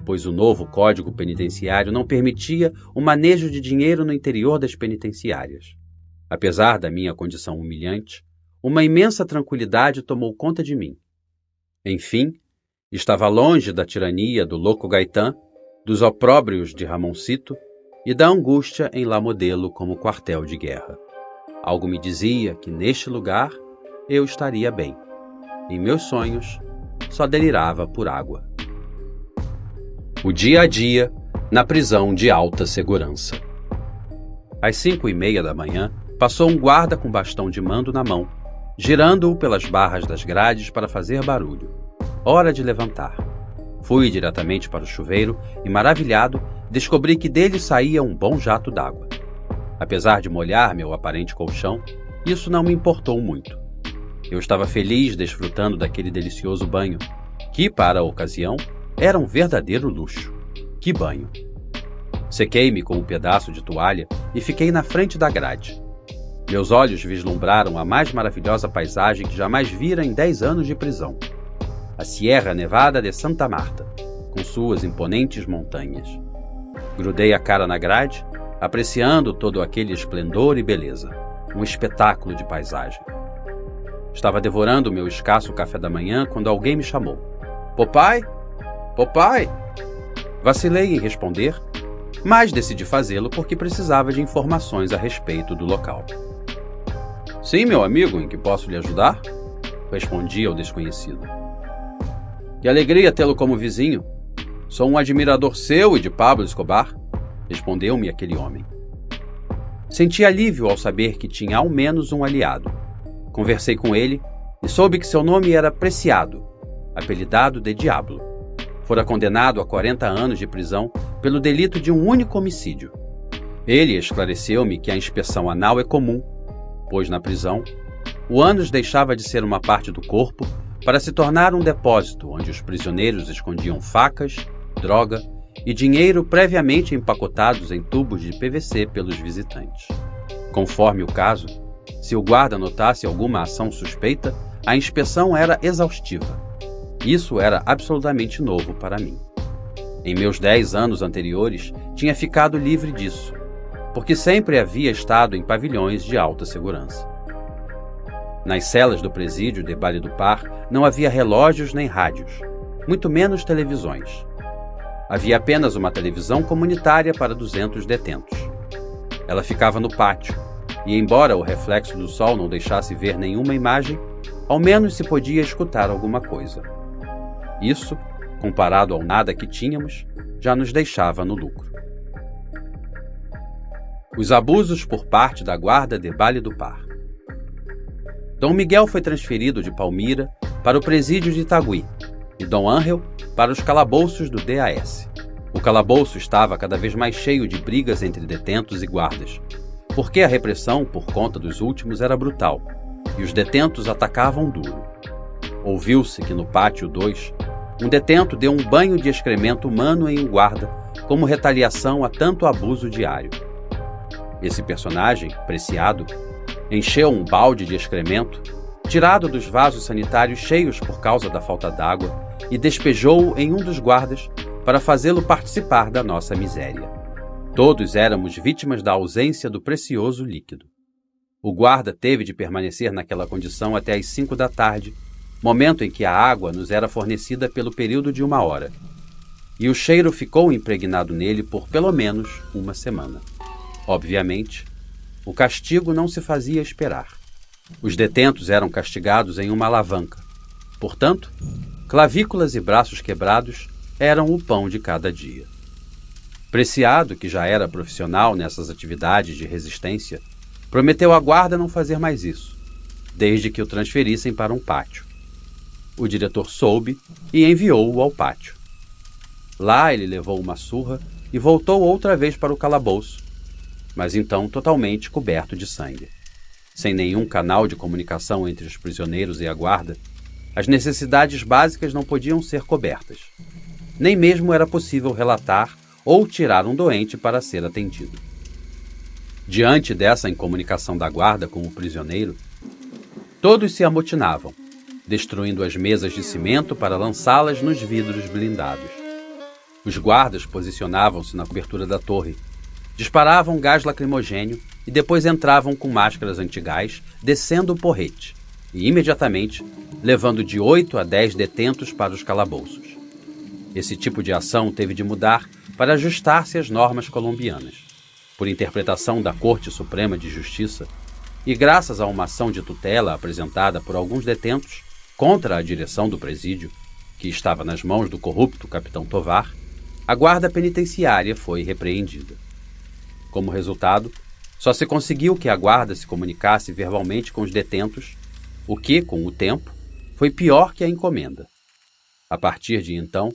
pois o novo Código Penitenciário não permitia o manejo de dinheiro no interior das penitenciárias. Apesar da minha condição humilhante, uma imensa tranquilidade tomou conta de mim. Enfim, estava longe da tirania do louco Gaitán, dos opróbrios de Ramoncito e da angústia em La Modelo como quartel de guerra. Algo me dizia que neste lugar eu estaria bem. Em meus sonhos, só delirava por água. O dia a dia na prisão de alta segurança. Às 5:30 da manhã, passou um guarda com bastão de mando na mão, girando-o pelas barras das grades para fazer barulho. Hora de levantar. Fui diretamente para o chuveiro e, maravilhado, descobri que dele saía um bom jato d'água. Apesar de molhar meu aparente colchão, isso não me importou muito. Eu estava feliz desfrutando daquele delicioso banho, que, para a ocasião, era um verdadeiro luxo. Que banho! Sequei-me com um pedaço de toalha e fiquei na frente da grade. Meus olhos vislumbraram a mais maravilhosa paisagem que jamais vira em 10 anos de prisão. A Sierra Nevada de Santa Marta, com suas imponentes montanhas. Grudei a cara na grade, apreciando todo aquele esplendor e beleza. Um espetáculo de paisagem. Estava devorando meu escasso café da manhã quando alguém me chamou. Popeye? Popeye? Vacilei em responder, mas decidi fazê-lo porque precisava de informações a respeito do local. Sim, meu amigo, em que posso lhe ajudar? Respondi ao desconhecido. Que alegria tê-lo como vizinho. Sou um admirador seu e de Pablo Escobar, respondeu-me aquele homem. Senti alívio ao saber que tinha ao menos um aliado. Conversei com ele e soube que seu nome era Preciado, apelidado de Diablo. Fora condenado a 40 anos de prisão pelo delito de um único homicídio. Ele esclareceu-me que a inspeção anal é comum, pois na prisão, o ânus deixava de ser uma parte do corpo para se tornar um depósito onde os prisioneiros escondiam facas, droga e dinheiro previamente empacotados em tubos de PVC pelos visitantes. Conforme o caso, se o guarda notasse alguma ação suspeita, a inspeção era exaustiva. Isso era absolutamente novo para mim. Em meus 10 anos anteriores, tinha ficado livre disso, porque sempre havia estado em pavilhões de alta segurança. Nas celas do presídio de Vale do Par não havia relógios nem rádios, muito menos televisões. Havia apenas uma televisão comunitária para 200 detentos. Ela ficava no pátio, e embora o reflexo do sol não deixasse ver nenhuma imagem, ao menos se podia escutar alguma coisa. Isso, comparado ao nada que tínhamos, já nos deixava no lucro. Os abusos por parte da guarda de Vale do Par. Dom Miguel foi transferido de Palmira para o presídio de Itagüí e Dom Ângelo para os calabouços do DAS. O calabouço estava cada vez mais cheio de brigas entre detentos e guardas, porque a repressão por conta dos últimos era brutal e os detentos atacavam duro. Ouviu-se que no pátio 2, um detento deu um banho de excremento humano em um guarda como retaliação a tanto abuso diário. Esse personagem, Preciado, encheu um balde de excremento, tirado dos vasos sanitários cheios por causa da falta d'água, e despejou-o em um dos guardas para fazê-lo participar da nossa miséria. Todos éramos vítimas da ausência do precioso líquido. O guarda teve de permanecer naquela condição até às 5 da tarde, momento em que a água nos era fornecida pelo período de 1 hora, e o cheiro ficou impregnado nele por pelo menos 1 semana. Obviamente, o castigo não se fazia esperar. Os detentos eram castigados em uma alavanca. Portanto, clavículas e braços quebrados eram o pão de cada dia. Preciado, que já era profissional nessas atividades de resistência, prometeu à guarda não fazer mais isso, desde que o transferissem para um pátio. O diretor soube e enviou-o ao pátio. Lá ele levou uma surra e voltou outra vez para o calabouço, mas então totalmente coberto de sangue. Sem nenhum canal de comunicação entre os prisioneiros e a guarda, as necessidades básicas não podiam ser cobertas. Nem mesmo era possível relatar ou tirar um doente para ser atendido. Diante dessa incomunicação da guarda com o prisioneiro, todos se amotinavam, destruindo as mesas de cimento para lançá-las nos vidros blindados. Os guardas posicionavam-se na cobertura da torre, disparavam gás lacrimogênio e depois entravam com máscaras antigás, descendo o porrete, e imediatamente levando de 8 a 10 detentos para os calabouços. Esse tipo de ação teve de mudar para ajustar-se às normas colombianas. Por interpretação da Corte Suprema de Justiça, e graças a uma ação de tutela apresentada por alguns detentos contra a direção do presídio, que estava nas mãos do corrupto capitão Tovar, a guarda penitenciária foi repreendida. Como resultado, só se conseguiu que a guarda se comunicasse verbalmente com os detentos, o que, com o tempo, foi pior que a encomenda. A partir de então,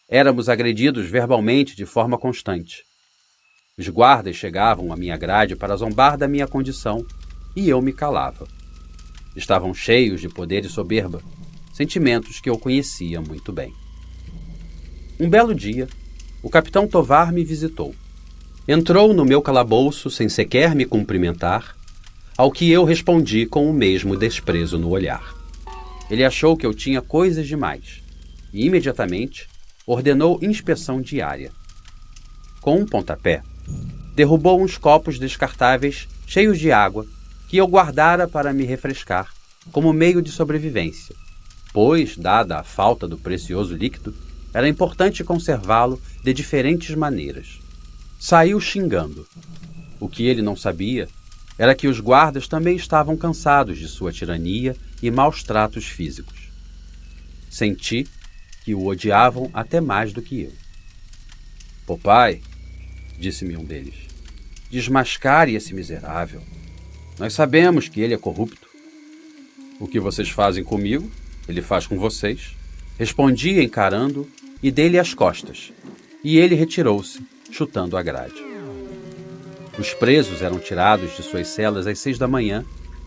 éramos agredidos verbalmente de forma constante. Os guardas chegavam à minha grade para zombar da minha condição e eu me calava. Estavam cheios de poder e soberba, sentimentos que eu conhecia muito bem. Um belo dia, o capitão Tovar me visitou. Entrou no meu calabouço sem sequer me cumprimentar, ao que eu respondi com o mesmo desprezo no olhar. Ele achou que eu tinha coisas demais e, imediatamente, ordenou inspeção diária. Com um pontapé, derrubou uns copos descartáveis cheios de água que eu guardara para me refrescar, como meio de sobrevivência, pois, dada a falta do precioso líquido, era importante conservá-lo de diferentes maneiras. Saiu xingando. O que ele não sabia era que os guardas também estavam cansados de sua tirania e maus tratos físicos. Senti que o odiavam até mais do que eu. "Papai", disse-me um deles, "desmascare esse miserável. Nós sabemos que ele é corrupto." O que vocês fazem comigo, ele faz com vocês. Respondi encarando e dei-lhe as costas, e ele retirou-se, chutando a grade. Os presos eram tirados de suas celas às 6 da manhã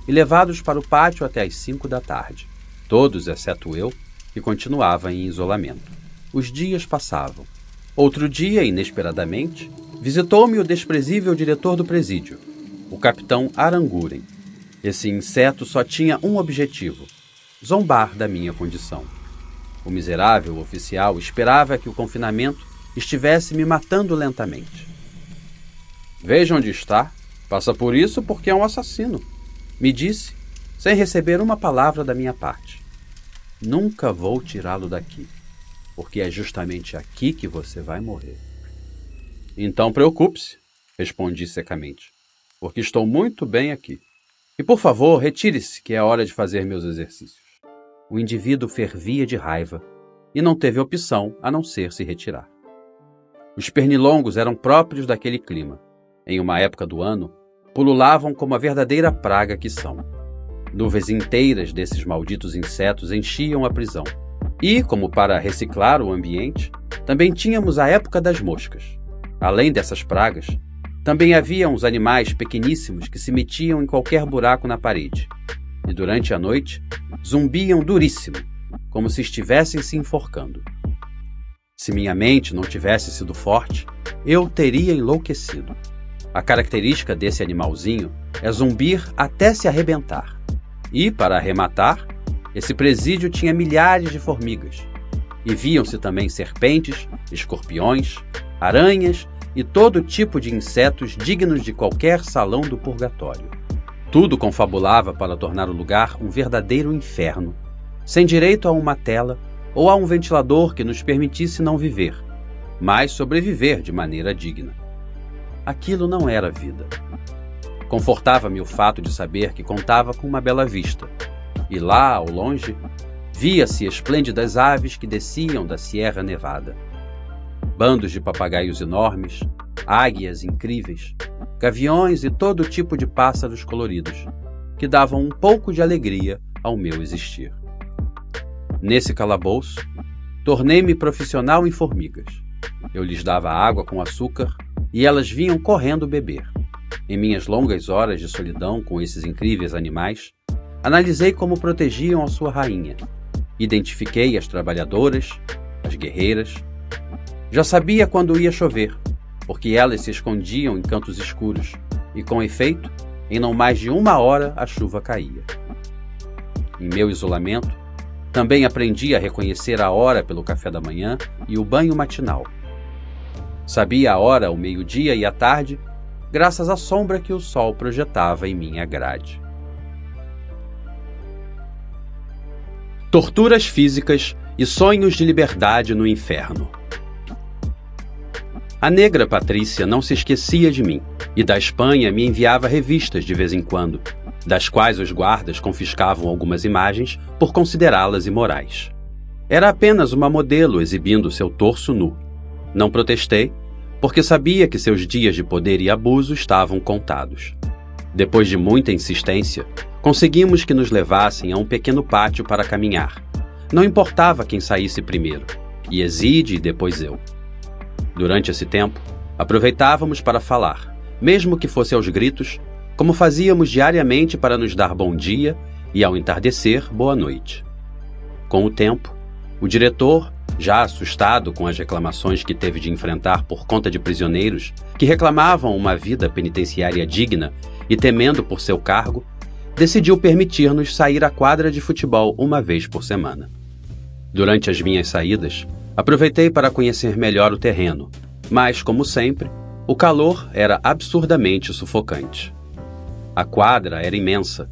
e levados para o pátio até às 5 da tarde. Todos, exceto eu, que continuava em isolamento. Os dias passavam. Outro dia, inesperadamente, visitou-me o desprezível diretor do presídio, o capitão Aranguren. Esse inseto só tinha um objetivo: zombar da minha condição. O miserável oficial esperava que o confinamento estivesse me matando lentamente. Veja onde está. Passa por isso porque é um assassino, me disse, sem receber uma palavra da minha parte. Nunca vou tirá-lo daqui, porque é justamente aqui que você vai morrer. Então preocupe-se, respondi secamente, porque estou muito bem aqui. E por favor, retire-se, que é hora de fazer meus exercícios. O indivíduo fervia de raiva e não teve opção a não ser se retirar. Os pernilongos eram próprios daquele clima. Em uma época do ano, pululavam como a verdadeira praga que são. Nuvens inteiras desses malditos insetos enchiam a prisão. E, como para reciclar o ambiente, também tínhamos a época das moscas. Além dessas pragas, também havia uns animais pequeníssimos que se metiam em qualquer buraco na parede. E durante a noite, zumbiam duríssimo, como se estivessem se enforcando. Se minha mente não tivesse sido forte, eu teria enlouquecido. A característica desse animalzinho é zumbir até se arrebentar. E, para arrematar, esse presídio tinha milhares de formigas. E viam-se também serpentes, escorpiões, aranhas e todo tipo de insetos dignos de qualquer salão do purgatório. Tudo confabulava para tornar o lugar um verdadeiro inferno, sem direito a uma tela ou a um ventilador que nos permitisse não viver, mas sobreviver de maneira digna. Aquilo não era vida. Confortava-me o fato de saber que contava com uma bela vista, e lá, ao longe, via-se esplêndidas aves que desciam da Sierra Nevada. Bandos de papagaios enormes, águias incríveis, gaviões e todo tipo de pássaros coloridos, que davam um pouco de alegria ao meu existir. Nesse calabouço, tornei-me profissional em formigas. Eu lhes dava água com açúcar e elas vinham correndo beber. Em minhas longas horas de solidão com esses incríveis animais, analisei como protegiam a sua rainha. Identifiquei as trabalhadoras, as guerreiras. Já sabia quando ia chover, porque elas se escondiam em cantos escuros, e com efeito, em não mais de 1 hora a chuva caía. Em meu isolamento, também aprendi a reconhecer a hora pelo café da manhã e o banho matinal. Sabia a hora ao meio-dia e à tarde, graças à sombra que o sol projetava em minha grade. Torturas físicas e sonhos de liberdade no inferno. A negra Patrícia não se esquecia de mim, e da Espanha me enviava revistas de vez em quando, das quais os guardas confiscavam algumas imagens por considerá-las imorais. Era apenas uma modelo exibindo seu torso nu. Não protestei, porque sabia que seus dias de poder e abuso estavam contados. Depois de muita insistência, conseguimos que nos levassem a um pequeno pátio para caminhar. Não importava quem saísse primeiro, Yazid e depois eu. Durante esse tempo, aproveitávamos para falar, mesmo que fosse aos gritos, como fazíamos diariamente para nos dar bom dia e, ao entardecer, boa noite. Com o tempo, o diretor, já assustado com as reclamações que teve de enfrentar por conta de prisioneiros que reclamavam uma vida penitenciária digna e temendo por seu cargo, decidiu permitir-nos sair à quadra de futebol 1 vez por semana. Durante as minhas saídas, aproveitei para conhecer melhor o terreno, mas, como sempre, o calor era absurdamente sufocante. A quadra era imensa,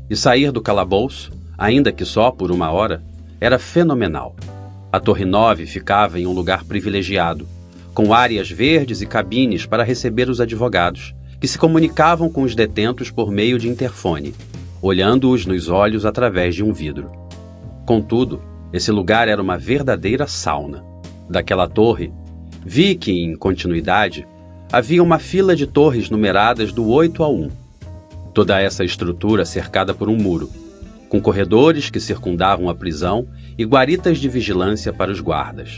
e sair do calabouço, ainda que só por 1 hora, era fenomenal. A Torre 9 ficava em um lugar privilegiado, com áreas verdes e cabines para receber os advogados, que se comunicavam com os detentos por meio de interfone, olhando-os nos olhos através de um vidro. Contudo, esse lugar era uma verdadeira sauna. Daquela torre, vi que, em continuidade, havia uma fila de torres numeradas do 8 ao 1. Toda essa estrutura cercada por um muro. com corredores que circundavam a prisão e guaritas de vigilância para os guardas.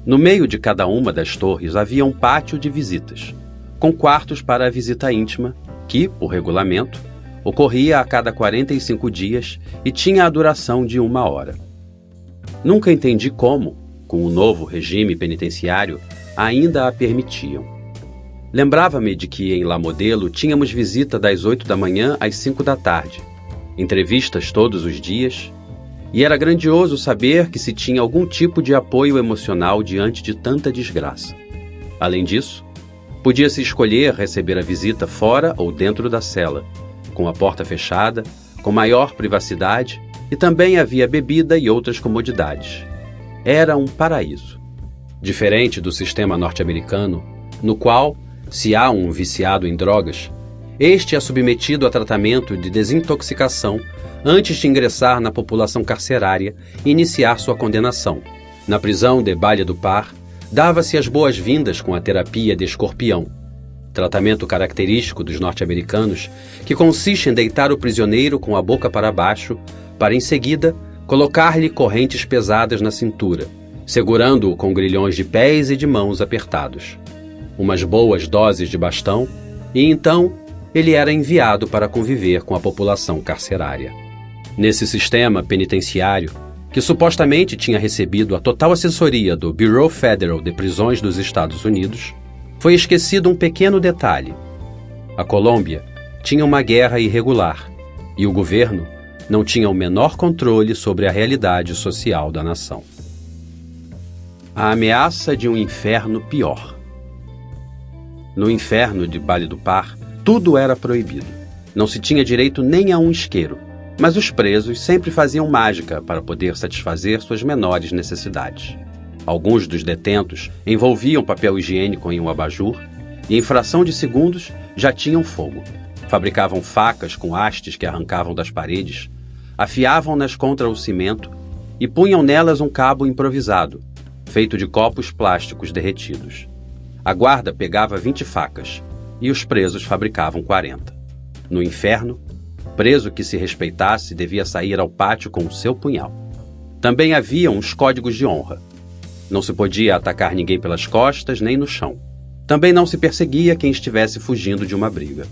No meio de cada uma das torres havia um pátio de visitas, com quartos para a visita íntima, que, por regulamento, ocorria a cada 45 dias e tinha a duração de 1 hora. Nunca entendi como, com o novo regime penitenciário, ainda a permitiam. Lembrava-me de que em La Modelo tínhamos visita das 8 da manhã às 5 da tarde, entrevistas todos os dias, e era grandioso saber que se tinha algum tipo de apoio emocional diante de tanta desgraça. Além disso, podia-se escolher receber a visita fora ou dentro da cela, com a porta fechada, com maior privacidade, e também havia bebida e outras comodidades. Era um paraíso. Diferente do sistema norte-americano, no qual, se há um viciado em drogas, este é submetido a tratamento de desintoxicação antes de ingressar na população carcerária e iniciar sua condenação. Na prisão de Valledupar, dava-se as boas-vindas com a terapia de escorpião, tratamento característico dos norte-americanos que consiste em deitar o prisioneiro com a boca para baixo para, em seguida, colocar-lhe correntes pesadas na cintura, segurando-o com grilhões de pés e de mãos apertados. Umas boas doses de bastão e, então, ele era enviado para conviver com a população carcerária. Nesse sistema penitenciário, que supostamente tinha recebido a total assessoria do Bureau Federal de Prisões dos Estados Unidos, foi esquecido um pequeno detalhe. A Colômbia tinha uma guerra irregular e o governo não tinha o menor controle sobre a realidade social da nação. A ameaça de um inferno pior. No inferno de Valledupar, tudo era proibido. Não se tinha direito nem a um isqueiro, mas os presos sempre faziam mágica para poder satisfazer suas menores necessidades. Alguns dos detentos envolviam papel higiênico em um abajur e, em fração de segundos, já tinham fogo. Fabricavam facas com hastes que arrancavam das paredes, afiavam-nas contra o cimento e punham nelas um cabo improvisado, feito de copos plásticos derretidos. A guarda pegava 20 facas e os presos fabricavam 40. No inferno, preso que se respeitasse devia sair ao pátio com o seu punhal. Também havia uns códigos de honra. Não se podia atacar ninguém pelas costas nem no chão. Também não se perseguia quem estivesse fugindo de uma briga.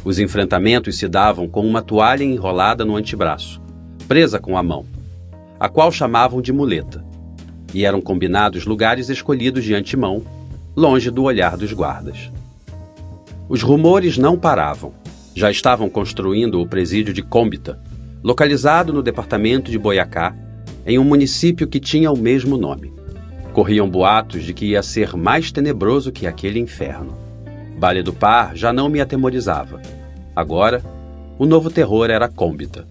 Os enfrentamentos se davam com uma toalha enrolada no antebraço, presa com a mão, a qual chamavam de muleta, e eram combinados lugares escolhidos de antemão, longe do olhar dos guardas. Os rumores não paravam. Já estavam construindo o presídio de Cómbita, localizado no departamento de Boyacá, em um município que tinha o mesmo nome. Corriam boatos de que ia ser mais tenebroso que aquele inferno. Valledupar já não me atemorizava. Agora, o novo terror era Cómbita.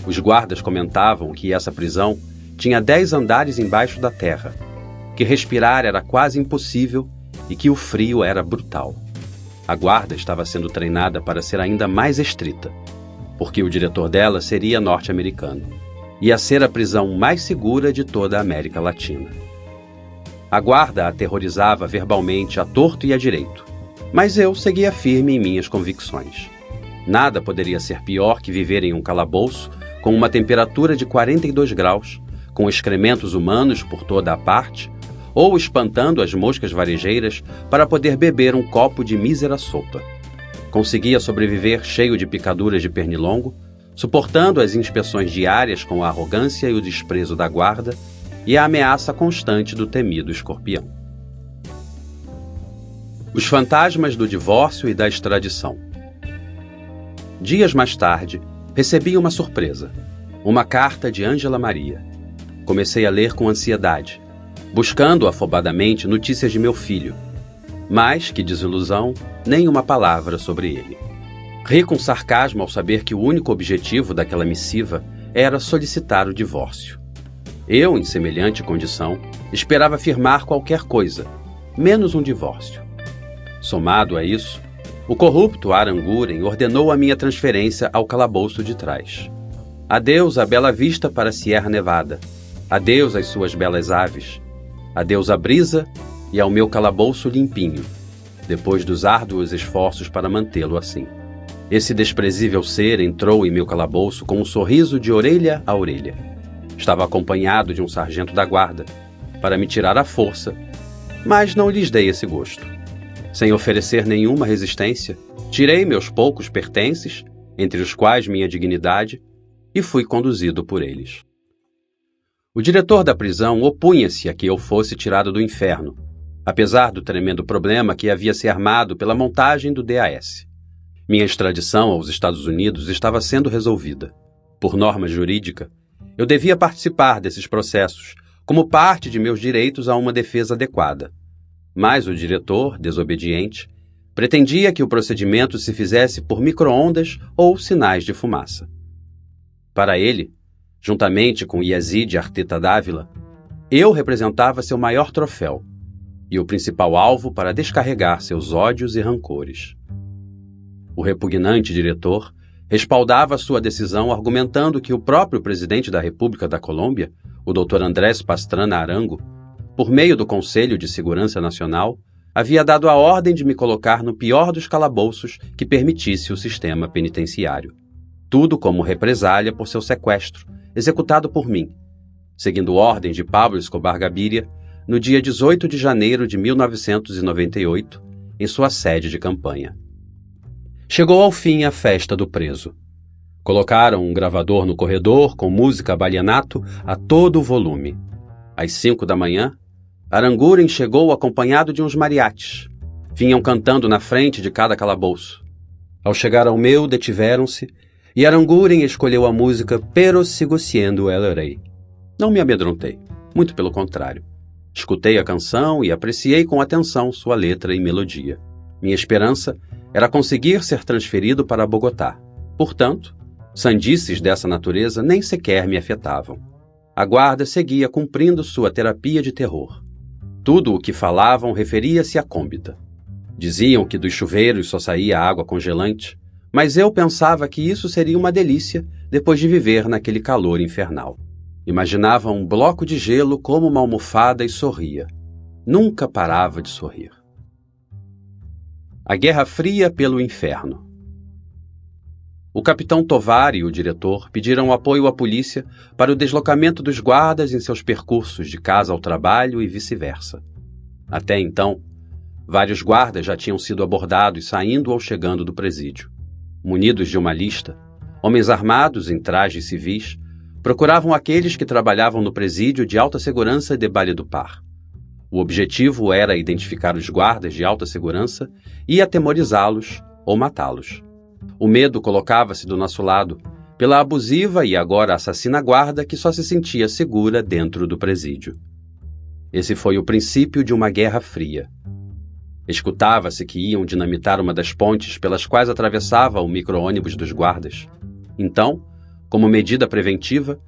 Os guardas comentavam que essa prisão tinha 10 andares embaixo da terra, que respirar era quase impossível e que o frio era brutal. A guarda estava sendo treinada para ser ainda mais estrita, porque o diretor dela seria norte-americano. Ia ser a prisão mais segura de toda a América Latina. A guarda aterrorizava verbalmente a torto e a direito, mas eu seguia firme em minhas convicções. Nada poderia ser pior que viver em um calabouço com uma temperatura de 42 graus, com excrementos humanos por toda a parte, ou espantando as moscas varejeiras para poder beber um copo de mísera sopa. Conseguia sobreviver cheio de picaduras de pernilongo, suportando as inspeções diárias com a arrogância e o desprezo da guarda e a ameaça constante do temido escorpião. Os fantasmas do divórcio e da extradição. Dias mais tarde, recebi uma surpresa, uma carta de Ângela Maria. Comecei a ler com ansiedade, buscando afobadamente notícias de meu filho. Mas, que desilusão, nem uma palavra sobre ele. Ri com sarcasmo ao saber que o único objetivo daquela missiva era solicitar o divórcio. Eu, em semelhante condição, esperava firmar qualquer coisa, menos um divórcio. Somado a isso, o corrupto Aranguren ordenou a minha transferência ao calabouço de trás. Adeus à bela vista para Sierra Nevada. Adeus às suas belas aves. Adeus à brisa e ao meu calabouço limpinho, depois dos árduos esforços para mantê-lo assim. Esse desprezível ser entrou em meu calabouço com um sorriso de orelha a orelha. Estava acompanhado de um sargento da guarda, para me tirar à força, mas não lhes dei esse gosto. Sem oferecer nenhuma resistência, tirei meus poucos pertences, entre os quais minha dignidade, e fui conduzido por eles. O diretor da prisão opunha-se a que eu fosse tirado do inferno, apesar do tremendo problema que havia se armado pela montagem do DAS. Minha extradição aos Estados Unidos estava sendo resolvida. Por norma jurídica, eu devia participar desses processos, como parte de meus direitos a uma defesa adequada. Mas o diretor, desobediente, pretendia que o procedimento se fizesse por micro-ondas ou sinais de fumaça. Para ele, juntamente com Yazid Arteta Dávila, eu representava seu maior troféu e o principal alvo para descarregar seus ódios e rancores. O repugnante diretor respaldava sua decisão argumentando que o próprio presidente da República da Colômbia, o Dr. Andrés Pastrana Arango, por meio do Conselho de Segurança Nacional, havia dado a ordem de me colocar no pior dos calabouços que permitisse o sistema penitenciário. Tudo como represália por seu sequestro, executado por mim, seguindo ordem de Pablo Escobar Gaviria, no dia 18 de janeiro de 1998, em sua sede de campanha. Chegou ao fim a festa do preso. Colocaram um gravador no corredor com música balianato a todo o volume. Às 5 da manhã, Aranguren chegou acompanhado de uns mariachis. Vinham cantando na frente de cada calabouço. Ao chegar ao meu, detiveram-se e Aranguren escolheu a música Pero Sigo Siendo El Rey. Não me amedrontei, muito pelo contrário. Escutei a canção e apreciei com atenção sua letra e melodia. Minha esperança era conseguir ser transferido para Bogotá. Portanto, sandices dessa natureza nem sequer me afetavam. A guarda seguia cumprindo sua terapia de terror. Tudo o que falavam referia-se à cômbita. Diziam que dos chuveiros só saía água congelante, mas eu pensava que isso seria uma delícia depois de viver naquele calor infernal. Imaginava um bloco de gelo como uma almofada e sorria. Nunca parava de sorrir. A Guerra Fria pelo Inferno. O capitão Tovar e o diretor pediram apoio à polícia para o deslocamento dos guardas em seus percursos de casa ao trabalho e vice-versa. Até então, vários guardas já tinham sido abordados saindo ou chegando do presídio. Munidos de uma lista, homens armados em trajes civis procuravam aqueles que trabalhavam no presídio de alta segurança de Valledupar. O objetivo era identificar os guardas de alta segurança e atemorizá-los ou matá-los. O medo colocava-se do nosso lado, pela abusiva e agora assassina guarda que só se sentia segura dentro do presídio. Esse foi o princípio de uma guerra fria. Escutava-se que iam dinamitar uma das pontes pelas quais atravessava o micro-ônibus dos guardas. Então, como medida preventiva,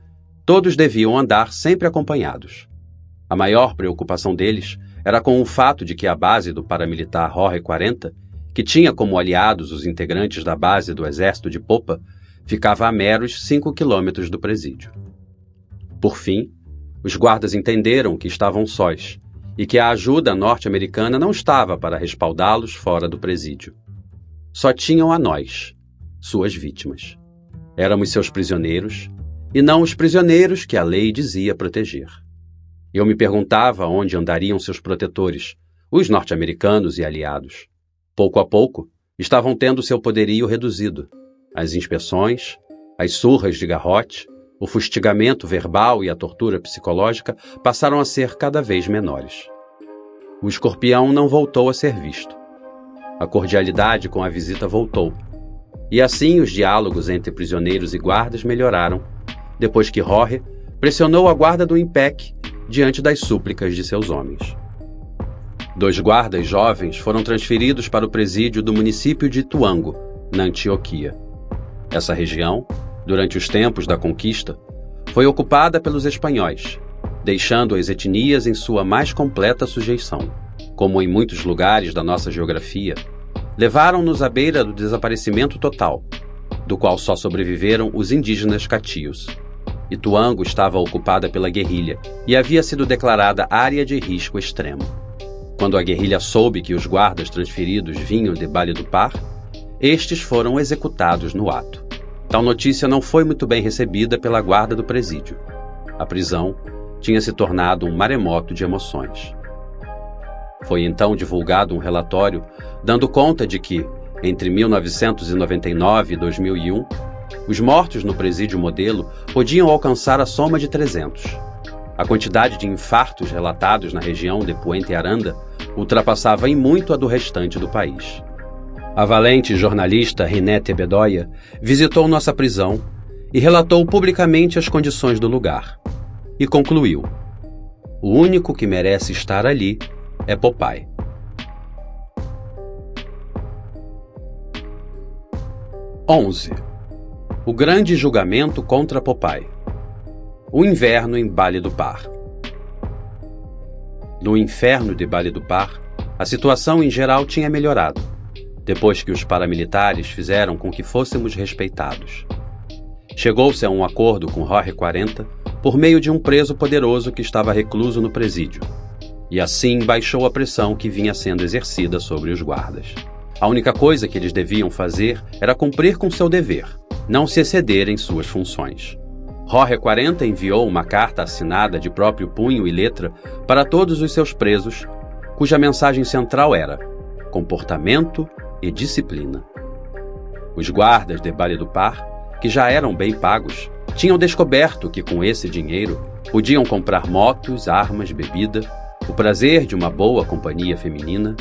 todos deviam andar sempre acompanhados. A maior preocupação deles era com o fato de que a base do paramilitar Jorge 40, que tinha como aliados os integrantes da base do Exército de Popa, ficava a meros 5 quilômetros do presídio. Por fim, os guardas entenderam que estavam sós e que a ajuda norte-americana não estava para respaldá-los fora do presídio. Só tinham a nós, suas vítimas. Éramos seus prisioneiros, e não os prisioneiros que a lei dizia proteger. Eu me perguntava onde andariam seus protetores, os norte-americanos e aliados. Pouco a pouco, estavam tendo seu poderio reduzido. As inspeções, as surras de garrote, o fustigamento verbal e a tortura psicológica passaram a ser cada vez menores. O escorpião não voltou a ser visto. A cordialidade com a visita voltou. E assim os diálogos entre prisioneiros e guardas melhoraram, depois que Jorge pressionou a guarda do IMPEC diante das súplicas de seus homens. 2 guardas jovens foram transferidos para o presídio do município de Ituango, na Antioquia. Essa região, durante os tempos da conquista, foi ocupada pelos espanhóis, deixando as etnias em sua mais completa sujeição. Como em muitos lugares da nossa geografia, levaram-nos à beira do desaparecimento total, do qual só sobreviveram os indígenas catios. Ituango estava ocupada pela guerrilha e havia sido declarada área de risco extremo. Quando a guerrilha soube que os guardas transferidos vinham de Valledupar, estes foram executados no ato. Tal notícia não foi muito bem recebida pela guarda do presídio. A prisão tinha se tornado um maremoto de emoções. Foi então divulgado um relatório dando conta de que, entre 1999 e 2001, os mortos no presídio modelo podiam alcançar a soma de 300. A quantidade de infartos relatados na região de Puente Aranda ultrapassava em muito a do restante do país. A valente jornalista Rinete Bedoya visitou nossa prisão e relatou publicamente as condições do lugar. E concluiu: o único que merece estar ali é Popeye. O grande julgamento contra Popeye. O inverno em Baile do Par. No inferno de Baile do Par, a situação em geral tinha melhorado, depois que os paramilitares fizeram com que fôssemos respeitados. Chegou-se a um acordo com Jorge 40 por meio de um preso poderoso que estava recluso no presídio, e assim baixou a pressão que vinha sendo exercida sobre os guardas. A única coisa que eles deviam fazer era cumprir com seu dever, não se exceder em suas funções. Jorge 40 enviou uma carta assinada de próprio punho e letra para todos os seus presos, cuja mensagem central era comportamento e disciplina. Os guardas de Baile do Par, que já eram bem pagos, tinham descoberto que com esse dinheiro podiam comprar motos, armas, bebida, o prazer de uma boa companhia feminina.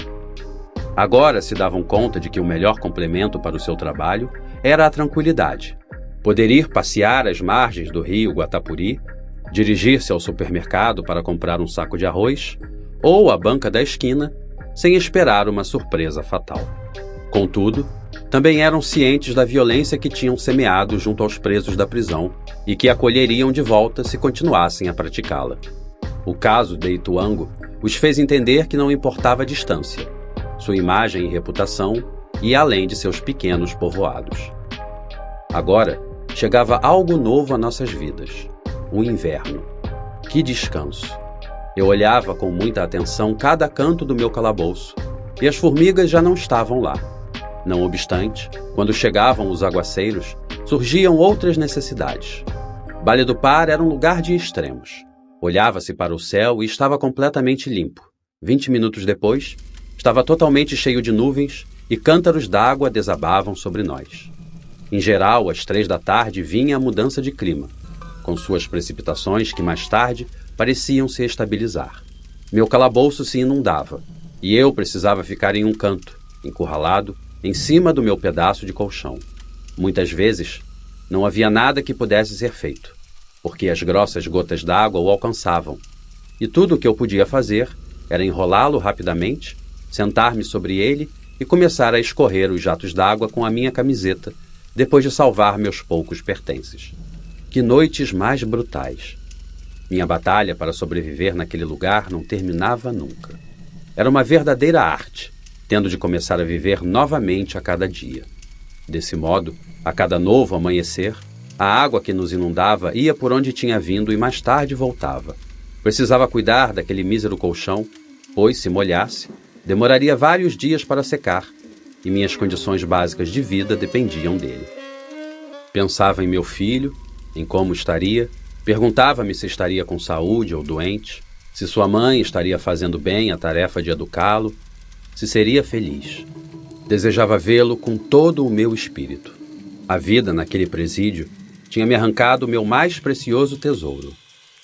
Agora se davam conta de que o melhor complemento para o seu trabalho era a tranquilidade. Poder ir passear às margens do rio Guatapuri, dirigir-se ao supermercado para comprar um saco de arroz ou à banca da esquina, sem esperar uma surpresa fatal. Contudo, também eram cientes da violência que tinham semeado junto aos presos da prisão e que acolheriam de volta se continuassem a praticá-la. O caso de Ituango os fez entender que não importava a distância, sua imagem e reputação ia além de seus pequenos povoados. Agora, chegava algo novo a nossas vidas: o inverno. Que descanso! Eu olhava com muita atenção cada canto do meu calabouço, e as formigas já não estavam lá. Não obstante, quando chegavam os aguaceiros, surgiam outras necessidades. Baile do Par era um lugar de extremos. Olhava-se para o céu e estava completamente limpo. 20 minutos depois, estava totalmente cheio de nuvens e cântaros d'água desabavam sobre nós. Em geral, às 3 da tarde vinha a mudança de clima, com suas precipitações que mais tarde pareciam se estabilizar. Meu calabouço se inundava, e eu precisava ficar em um canto, encurralado, em cima do meu pedaço de colchão. Muitas vezes, não havia nada que pudesse ser feito, porque as grossas gotas d'água o alcançavam, e tudo o que eu podia fazer era enrolá-lo rapidamente, sentar-me sobre ele e começar a escorrer os jatos d'água com a minha camiseta, depois de salvar meus poucos pertences. Que noites mais brutais! Minha batalha para sobreviver naquele lugar não terminava nunca. Era uma verdadeira arte, tendo de começar a viver novamente a cada dia. Desse modo, a cada novo amanhecer, a água que nos inundava ia por onde tinha vindo e mais tarde voltava. Precisava cuidar daquele mísero colchão, pois, se molhasse, demoraria vários dias para secar, e minhas condições básicas de vida dependiam dele. Pensava em meu filho, em como estaria, perguntava-me se estaria com saúde ou doente, se sua mãe estaria fazendo bem a tarefa de educá-lo, se seria feliz. Desejava vê-lo com todo o meu espírito. A vida naquele presídio tinha me arrancado o meu mais precioso tesouro,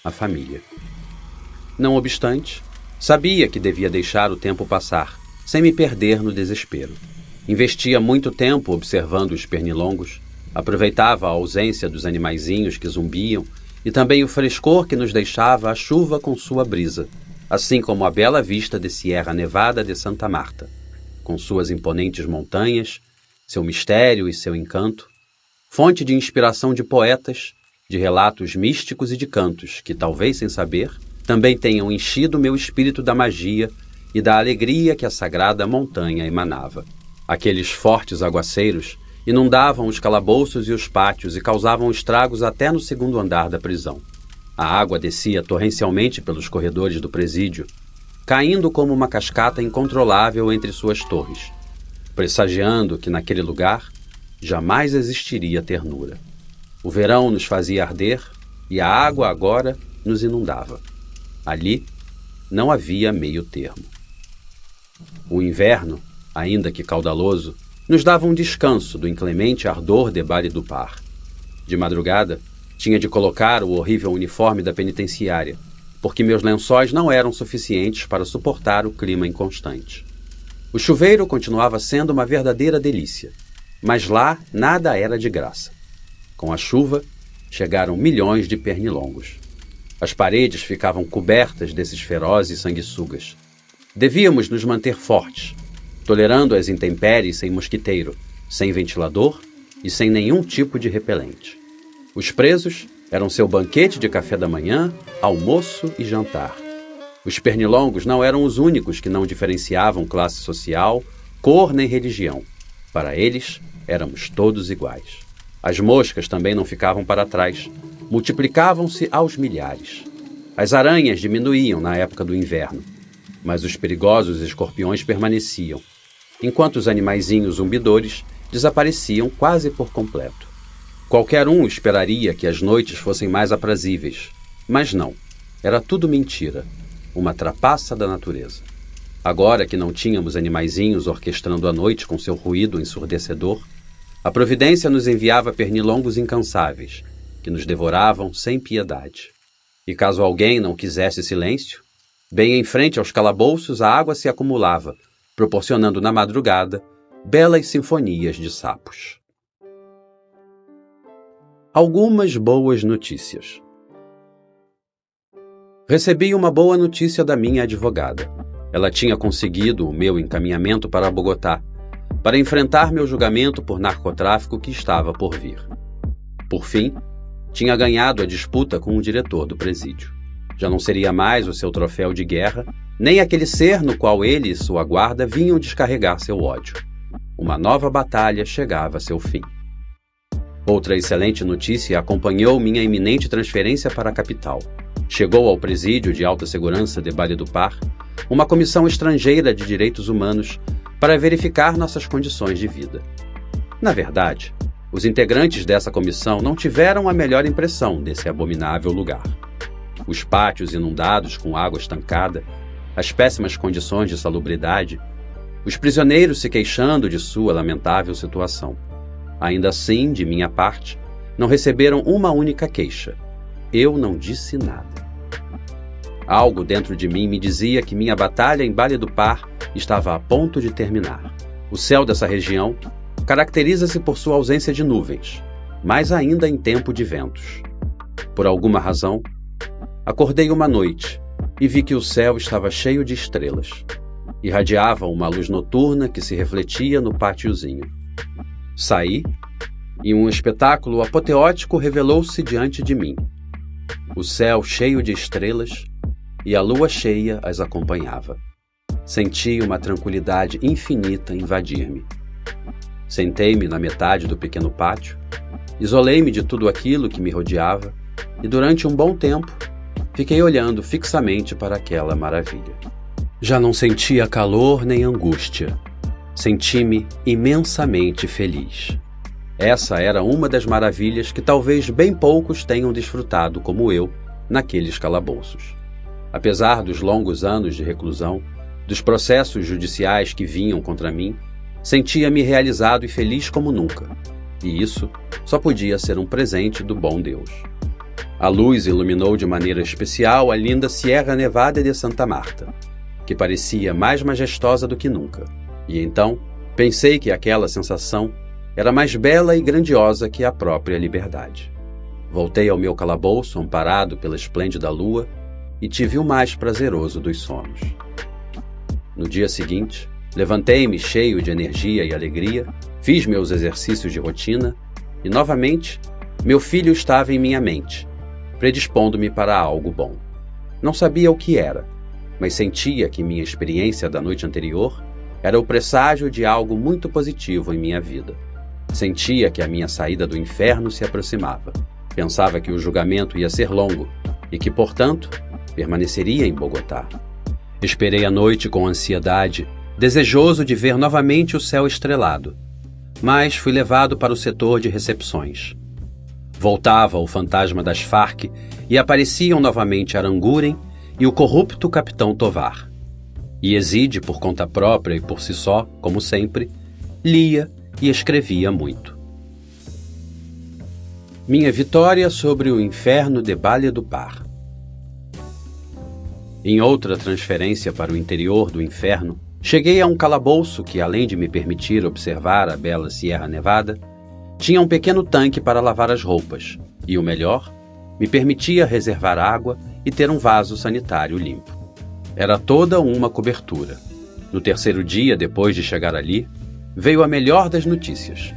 a família. Não obstante, sabia que devia deixar o tempo passar, sem me perder no desespero. Investia muito tempo observando os pernilongos, aproveitava a ausência dos animaizinhos que zumbiam e também o frescor que nos deixava a chuva com sua brisa, assim como a bela vista de Sierra Nevada de Santa Marta, com suas imponentes montanhas, seu mistério e seu encanto, fonte de inspiração de poetas, de relatos místicos e de cantos que, talvez sem saber, também tenham enchido meu espírito da magia e da alegria que a sagrada montanha emanava. Aqueles fortes aguaceiros inundavam os calabouços e os pátios e causavam estragos até no segundo andar da prisão. A água descia torrencialmente pelos corredores do presídio, caindo como uma cascata incontrolável entre suas torres, pressagiando que naquele lugar jamais existiria ternura. O verão nos fazia arder e a água agora nos inundava. Ali não havia meio termo. O inverno, ainda que caudaloso, nos dava um descanso do inclemente ardor de Bari-do-Par. De madrugada, tinha de colocar o horrível uniforme da penitenciária, porque meus lençóis não eram suficientes para suportar o clima inconstante. O chuveiro continuava sendo uma verdadeira delícia, mas lá nada era de graça. Com a chuva, chegaram milhões de pernilongos. As paredes ficavam cobertas desses ferozes sanguessugas. Devíamos nos manter fortes, tolerando as intempéries sem mosquiteiro, sem ventilador e sem nenhum tipo de repelente. Os presos eram seu banquete de café da manhã, almoço e jantar. Os pernilongos não eram os únicos que não diferenciavam classe social, cor nem religião. Para eles, éramos todos iguais. As moscas também não ficavam para trás. Multiplicavam-se aos milhares. As aranhas diminuíam na época do inverno, mas os perigosos escorpiões permaneciam, enquanto os animaizinhos zumbidores desapareciam quase por completo. Qualquer um esperaria que as noites fossem mais aprazíveis, mas não. Era tudo mentira, uma trapaça da natureza. Agora que não tínhamos animaizinhos orquestrando a noite com seu ruído ensurdecedor, a providência nos enviava pernilongos incansáveis, que nos devoravam sem piedade. E caso alguém não quisesse silêncio, bem em frente aos calabouços a água se acumulava, proporcionando na madrugada belas sinfonias de sapos. Algumas boas notícias. Recebi uma boa notícia da minha advogada. Ela tinha conseguido o meu encaminhamento para Bogotá, para enfrentar meu julgamento por narcotráfico que estava por vir. Por fim, tinha ganhado a disputa com o diretor do presídio. Já não seria mais o seu troféu de guerra, nem aquele ser no qual ele e sua guarda vinham descarregar seu ódio. Uma nova batalha chegava a seu fim. Outra excelente notícia acompanhou minha iminente transferência para a capital. Chegou ao presídio de alta segurança de Bari-do-Par uma comissão estrangeira de direitos humanos para verificar nossas condições de vida. Na verdade, os integrantes dessa comissão não tiveram a melhor impressão desse abominável lugar. Os pátios inundados com água estancada, as péssimas condições de salubridade, os prisioneiros se queixando de sua lamentável situação. Ainda assim, de minha parte, não receberam uma única queixa. Eu não disse nada. Algo dentro de mim me dizia que minha batalha em Bari-do-Par estava a ponto de terminar. O céu dessa região caracteriza-se por sua ausência de nuvens, mais ainda em tempo de ventos. Por alguma razão, acordei uma noite e vi que o céu estava cheio de estrelas. Irradiava uma luz noturna que se refletia no pátiozinho. Saí e um espetáculo apoteótico revelou-se diante de mim. O céu cheio de estrelas e a lua cheia as acompanhava. Senti uma tranquilidade infinita invadir-me. Sentei-me na metade do pequeno pátio, isolei-me de tudo aquilo que me rodeava e durante um bom tempo fiquei olhando fixamente para aquela maravilha. Já não sentia calor nem angústia. Senti-me imensamente feliz. Essa era uma das maravilhas que talvez bem poucos tenham desfrutado como eu naqueles calabouços. Apesar dos longos anos de reclusão, dos processos judiciais que vinham contra mim, sentia-me realizado e feliz como nunca. E isso só podia ser um presente do bom Deus. A luz iluminou de maneira especial a linda Sierra Nevada de Santa Marta, que parecia mais majestosa do que nunca. E então pensei que aquela sensação era mais bela e grandiosa que a própria liberdade. Voltei ao meu calabouço amparado pela esplêndida lua e tive o mais prazeroso dos sonos. No dia seguinte, levantei-me cheio de energia e alegria, fiz meus exercícios de rotina e, novamente, meu filho estava em minha mente, predispondo-me para algo bom. Não sabia o que era, mas sentia que minha experiência da noite anterior era o presságio de algo muito positivo em minha vida. Sentia que a minha saída do inferno se aproximava. Pensava que o julgamento ia ser longo e que, portanto, permaneceria em Bogotá. Esperei a noite com ansiedade, desejoso de ver novamente o céu estrelado, mas fui levado para o setor de recepções. Voltava o fantasma das Farc e apareciam novamente Aranguren e o corrupto capitão Tovar. E Yazid, por conta própria e por si só, como sempre, lia e escrevia muito. Minha vitória sobre o inferno de Balha do Par. Em outra transferência para o interior do inferno, cheguei a um calabouço que, além de me permitir observar a bela Sierra Nevada, tinha um pequeno tanque para lavar as roupas e, o melhor, me permitia reservar água e ter um vaso sanitário limpo. Era toda uma cobertura. No terceiro dia depois de chegar ali, veio a melhor das notícias.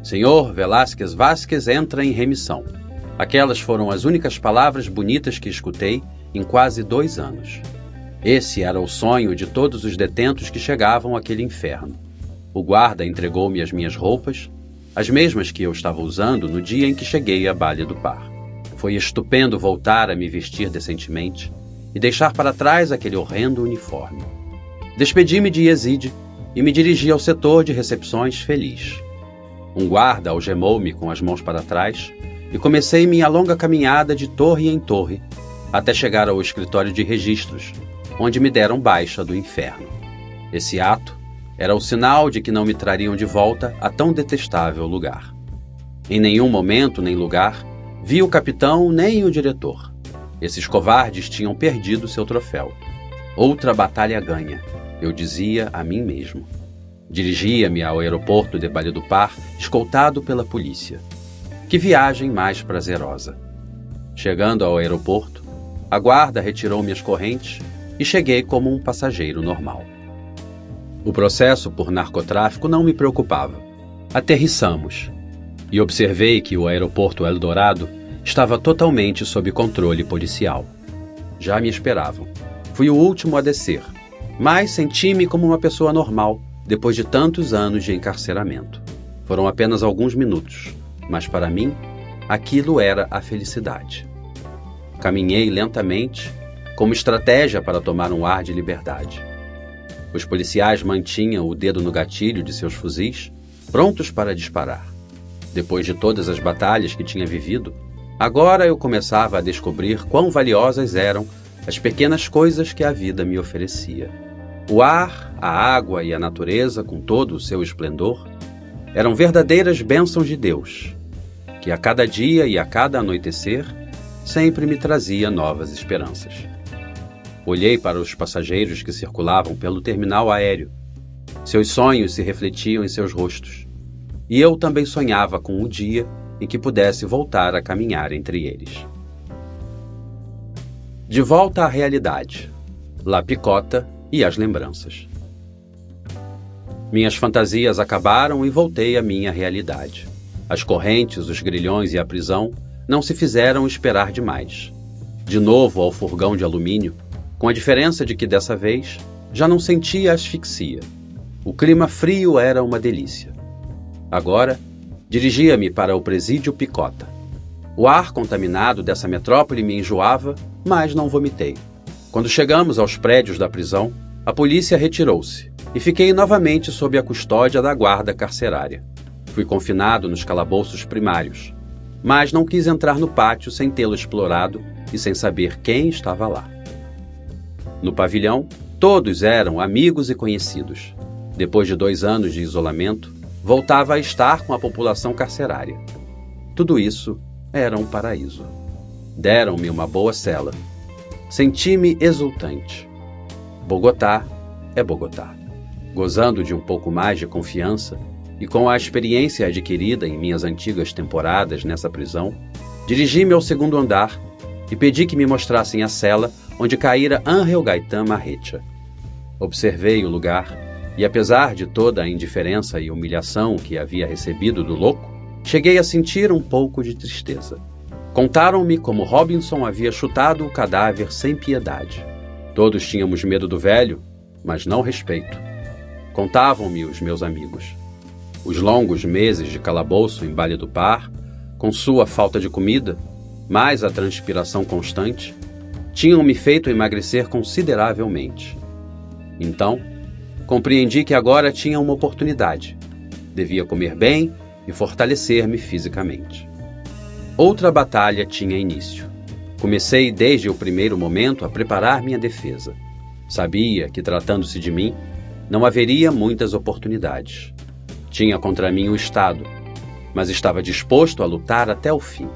Senhor Velázquez Vázquez entra em remissão. Aquelas foram as únicas palavras bonitas que escutei em quase 2 anos. Esse era o sonho de todos os detentos que chegavam àquele inferno. O guarda entregou-me as minhas roupas, as mesmas que eu estava usando no dia em que cheguei à Balha do Par. Foi estupendo voltar a me vestir decentemente e deixar para trás aquele horrendo uniforme. Despedi-me de Yazid e me dirigi ao setor de recepções feliz. Um guarda algemou-me com as mãos para trás e comecei minha longa caminhada de torre em torre até chegar ao escritório de registros, onde me deram baixa do inferno. Esse ato era o sinal de que não me trariam de volta a tão detestável lugar. Em nenhum momento nem lugar vi o capitão nem o diretor. Esses covardes tinham perdido seu troféu. Outra batalha ganha, eu dizia a mim mesmo. Dirigia-me ao aeroporto de Balha do Par, escoltado pela polícia. Que viagem mais prazerosa! Chegando ao aeroporto, a guarda retirou minhas correntes e cheguei como um passageiro normal. O processo por narcotráfico não me preocupava. Aterrissamos e observei que o aeroporto Eldorado estava totalmente sob controle policial. Já me esperavam. Fui o último a descer, mas senti-me como uma pessoa normal depois de tantos anos de encarceramento. Foram apenas alguns minutos, mas para mim, aquilo era a felicidade. Caminhei lentamente, como estratégia para tomar um ar de liberdade. Os policiais mantinham o dedo no gatilho de seus fuzis, prontos para disparar. Depois de todas as batalhas que tinha vivido, agora eu começava a descobrir quão valiosas eram as pequenas coisas que a vida me oferecia. O ar, a água e a natureza, com todo o seu esplendor, eram verdadeiras bênçãos de Deus, que a cada dia e a cada anoitecer sempre me trazia novas esperanças. Olhei para os passageiros que circulavam pelo terminal aéreo. Seus sonhos se refletiam em seus rostos. E eu também sonhava com o dia em que pudesse voltar a caminhar entre eles. De volta à realidade. La Picota e as lembranças. Minhas fantasias acabaram e voltei à minha realidade. As correntes, os grilhões e a prisão não se fizeram esperar demais. De novo ao furgão de alumínio, com a diferença de que dessa vez já não sentia asfixia. O clima frio era uma delícia. Agora, dirigia-me para o presídio Picota. O ar contaminado dessa metrópole me enjoava, mas não vomitei. Quando chegamos aos prédios da prisão, a polícia retirou-se e fiquei novamente sob a custódia da guarda carcerária. Fui confinado nos calabouços primários, mas não quis entrar no pátio sem tê-lo explorado e sem saber quem estava lá. No pavilhão, todos eram amigos e conhecidos. Depois de 2 anos de isolamento, voltava a estar com a população carcerária. Tudo isso era um paraíso. Deram-me uma boa cela. Senti-me exultante. Bogotá é Bogotá. Gozando de um pouco mais de confiança e com a experiência adquirida em minhas antigas temporadas nessa prisão, dirigi-me ao 2º andar e pedi que me mostrassem a cela onde caíra Ángel Gaitán Marrecha. Observei o lugar e, apesar de toda a indiferença e humilhação que havia recebido do louco, cheguei a sentir um pouco de tristeza. Contaram-me como Robinson havia chutado o cadáver sem piedade. Todos tínhamos medo do velho, mas não respeito. Contavam-me os meus amigos. Os longos meses de calabouço em Balha do Par, com sua falta de comida, mais a transpiração constante, tinham me feito emagrecer consideravelmente. Então, Compreendi que agora tinha uma oportunidade. Devia comer bem e fortalecer-me fisicamente. Outra batalha tinha início. Comecei desde o primeiro momento a preparar minha defesa. Sabia que, tratando-se de mim, não haveria muitas oportunidades. Tinha contra mim o Estado, mas estava disposto a lutar até o fim.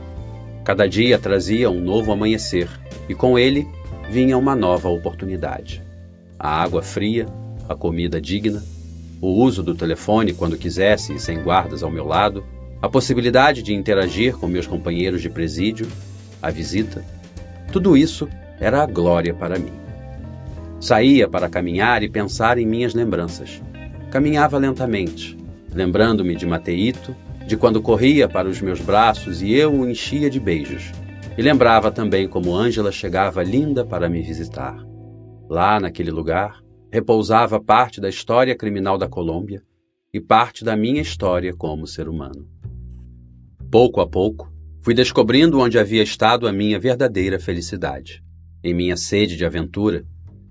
Cada dia trazia um novo amanhecer, e com ele vinha uma nova oportunidade. A água fria, a comida digna, o uso do telefone quando quisesse e sem guardas ao meu lado, a possibilidade de interagir com meus companheiros de presídio, a visita, tudo isso era a glória para mim. Saía para caminhar e pensar em minhas lembranças. Caminhava lentamente, lembrando-me de Mateito, de quando corria para os meus braços e eu o enchia de beijos. E lembrava também como Ângela chegava linda para me visitar. Lá, naquele lugar, repousava parte da história criminal da Colômbia e parte da minha história como ser humano. Pouco a pouco, fui descobrindo onde havia estado a minha verdadeira felicidade. Em minha sede de aventura,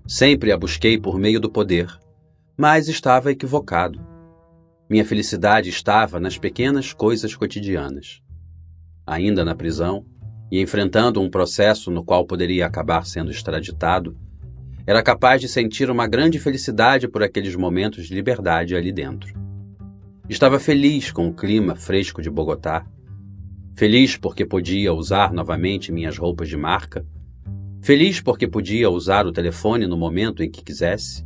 sempre a busquei por meio do poder, mas estava equivocado. Minha felicidade estava nas pequenas coisas cotidianas. Ainda na prisão, e enfrentando um processo no qual poderia acabar sendo extraditado, era capaz de sentir uma grande felicidade por aqueles momentos de liberdade ali dentro. Estava feliz com o clima fresco de Bogotá, feliz porque podia usar novamente minhas roupas de marca, feliz porque podia usar o telefone no momento em que quisesse,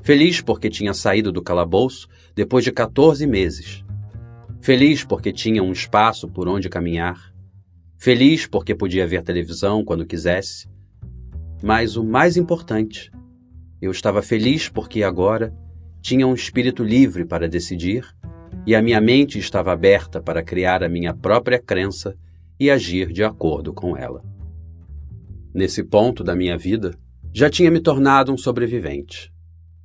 feliz porque tinha saído do calabouço depois de 14 meses, feliz porque tinha um espaço por onde caminhar, feliz porque podia ver televisão quando quisesse, mas o mais importante, eu estava feliz porque agora tinha um espírito livre para decidir e a minha mente estava aberta para criar a minha própria crença e agir de acordo com ela. Nesse ponto da minha vida, já tinha me tornado um sobrevivente.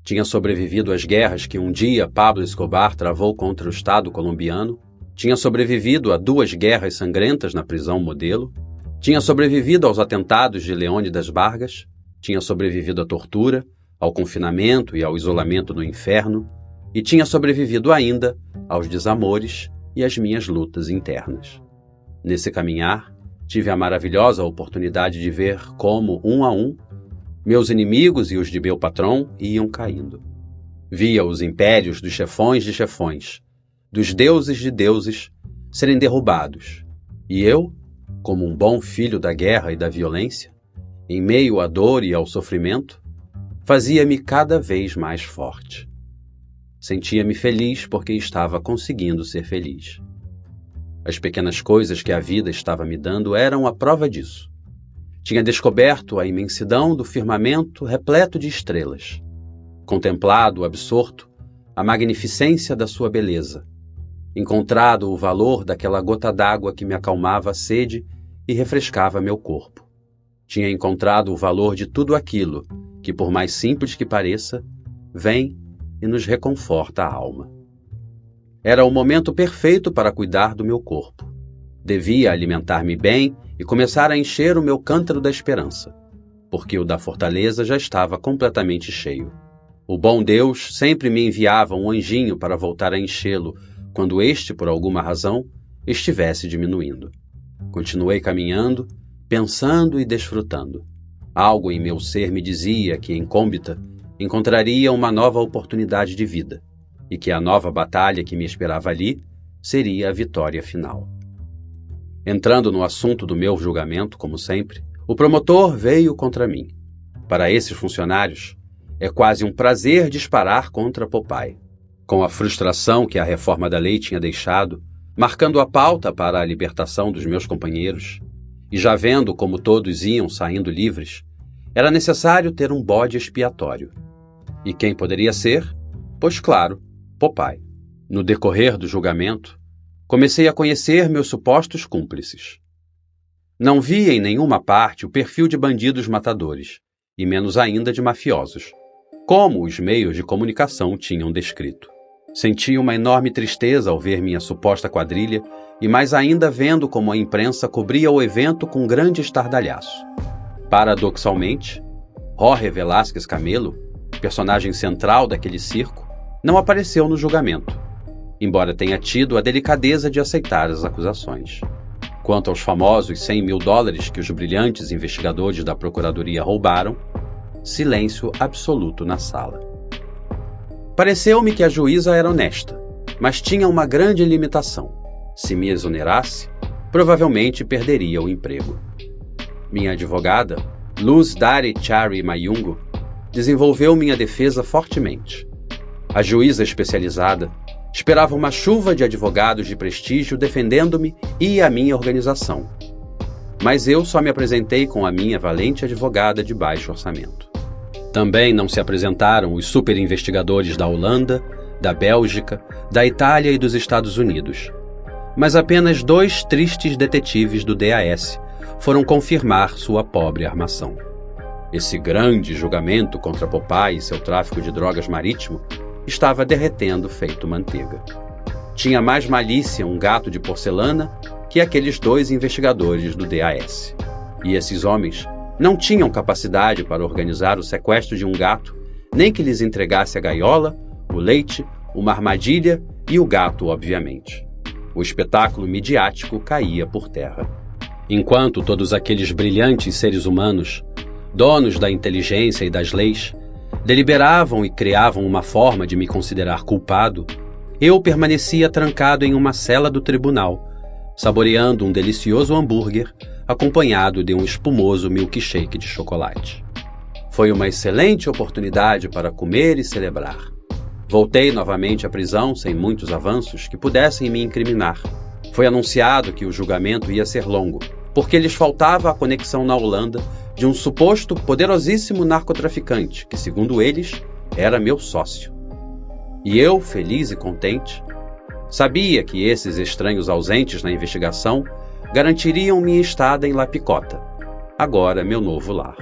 Tinha sobrevivido às guerras que um dia Pablo Escobar travou contra o Estado colombiano, tinha sobrevivido a 2 guerras sangrentas na prisão Modelo, tinha sobrevivido aos atentados de Leônidas Vargas, tinha sobrevivido à tortura, ao confinamento e ao isolamento no inferno, e tinha sobrevivido ainda aos desamores e às minhas lutas internas. Nesse caminhar, tive a maravilhosa oportunidade de ver como, um a um, meus inimigos e os de meu patrão iam caindo. Via os impérios dos chefões de chefões, dos deuses de deuses, serem derrubados, e eu, como um bom filho da guerra e da violência, em meio à dor e ao sofrimento, fazia-me cada vez mais forte. Sentia-me feliz porque estava conseguindo ser feliz. As pequenas coisas que a vida estava me dando eram a prova disso. Tinha descoberto a imensidão do firmamento repleto de estrelas, contemplado, absorto, a magnificência da sua beleza, encontrado o valor daquela gota d'água que me acalmava a sede e refrescava meu corpo. Tinha encontrado o valor de tudo aquilo que, por mais simples que pareça, vem e nos reconforta a alma. Era o momento perfeito para cuidar do meu corpo. Devia alimentar-me bem e começar a encher o meu cântaro da esperança, porque o da fortaleza já estava completamente cheio. O bom Deus sempre me enviava um anjinho para voltar a enchê-lo quando este, por alguma razão, estivesse diminuindo. Continuei caminhando, pensando e desfrutando. Algo em meu ser me dizia que em Cúmbita encontraria uma nova oportunidade de vida e que a nova batalha que me esperava ali seria a vitória final. Entrando no assunto do meu julgamento, como sempre, o promotor veio contra mim. Para esses funcionários, é quase um prazer disparar contra Popeye. Com a frustração que a reforma da lei tinha deixado, marcando a pauta para a libertação dos meus companheiros, e já vendo como todos iam saindo livres, era necessário ter um bode expiatório. E quem poderia ser? Pois claro, Popeye. No decorrer do julgamento, comecei a conhecer meus supostos cúmplices. Não vi em nenhuma parte o perfil de bandidos matadores, e menos ainda de mafiosos, como os meios de comunicação tinham descrito. Senti uma enorme tristeza ao ver minha suposta quadrilha e mais ainda vendo como a imprensa cobria o evento com grande estardalhaço. Paradoxalmente, Jorge Velázquez Camelo, personagem central daquele circo, não apareceu no julgamento, embora tenha tido a delicadeza de aceitar as acusações. Quanto aos famosos $100 mil que os brilhantes investigadores da Procuradoria roubaram, silêncio absoluto na sala. Pareceu-me que a juíza era honesta, mas tinha uma grande limitação. Se me exonerasse, provavelmente perderia o emprego. Minha advogada, Luz Dari Chari Mayungo, desenvolveu minha defesa fortemente. A juíza especializada esperava uma chuva de advogados de prestígio defendendo-me e a minha organização. Mas eu só me apresentei com a minha valente advogada de baixo orçamento. Também não se apresentaram os superinvestigadores da Holanda, da Bélgica, da Itália e dos Estados Unidos. Mas apenas 2 tristes detetives do DAS foram confirmar sua pobre armação. Esse grande julgamento contra Popeye e seu tráfico de drogas marítimo estava derretendo feito manteiga. Tinha mais malícia um gato de porcelana que aqueles 2 investigadores do DAS. E esses homens não tinham capacidade para organizar o sequestro de um gato, nem que lhes entregasse a gaiola, o leite, uma armadilha e o gato, obviamente. O espetáculo midiático caía por terra. Enquanto todos aqueles brilhantes seres humanos, donos da inteligência e das leis, deliberavam e criavam uma forma de me considerar culpado, eu permanecia trancado em uma cela do tribunal, saboreando um delicioso hambúrguer acompanhado de um espumoso milkshake de chocolate. Foi uma excelente oportunidade para comer e celebrar. Voltei novamente à prisão sem muitos avanços que pudessem me incriminar. Foi anunciado que o julgamento ia ser longo, porque lhes faltava a conexão na Holanda de um suposto poderosíssimo narcotraficante que, segundo eles, era meu sócio. E eu, feliz e contente, sabia que esses estranhos ausentes na investigação garantiriam minha estada em La Picota, agora meu novo lar.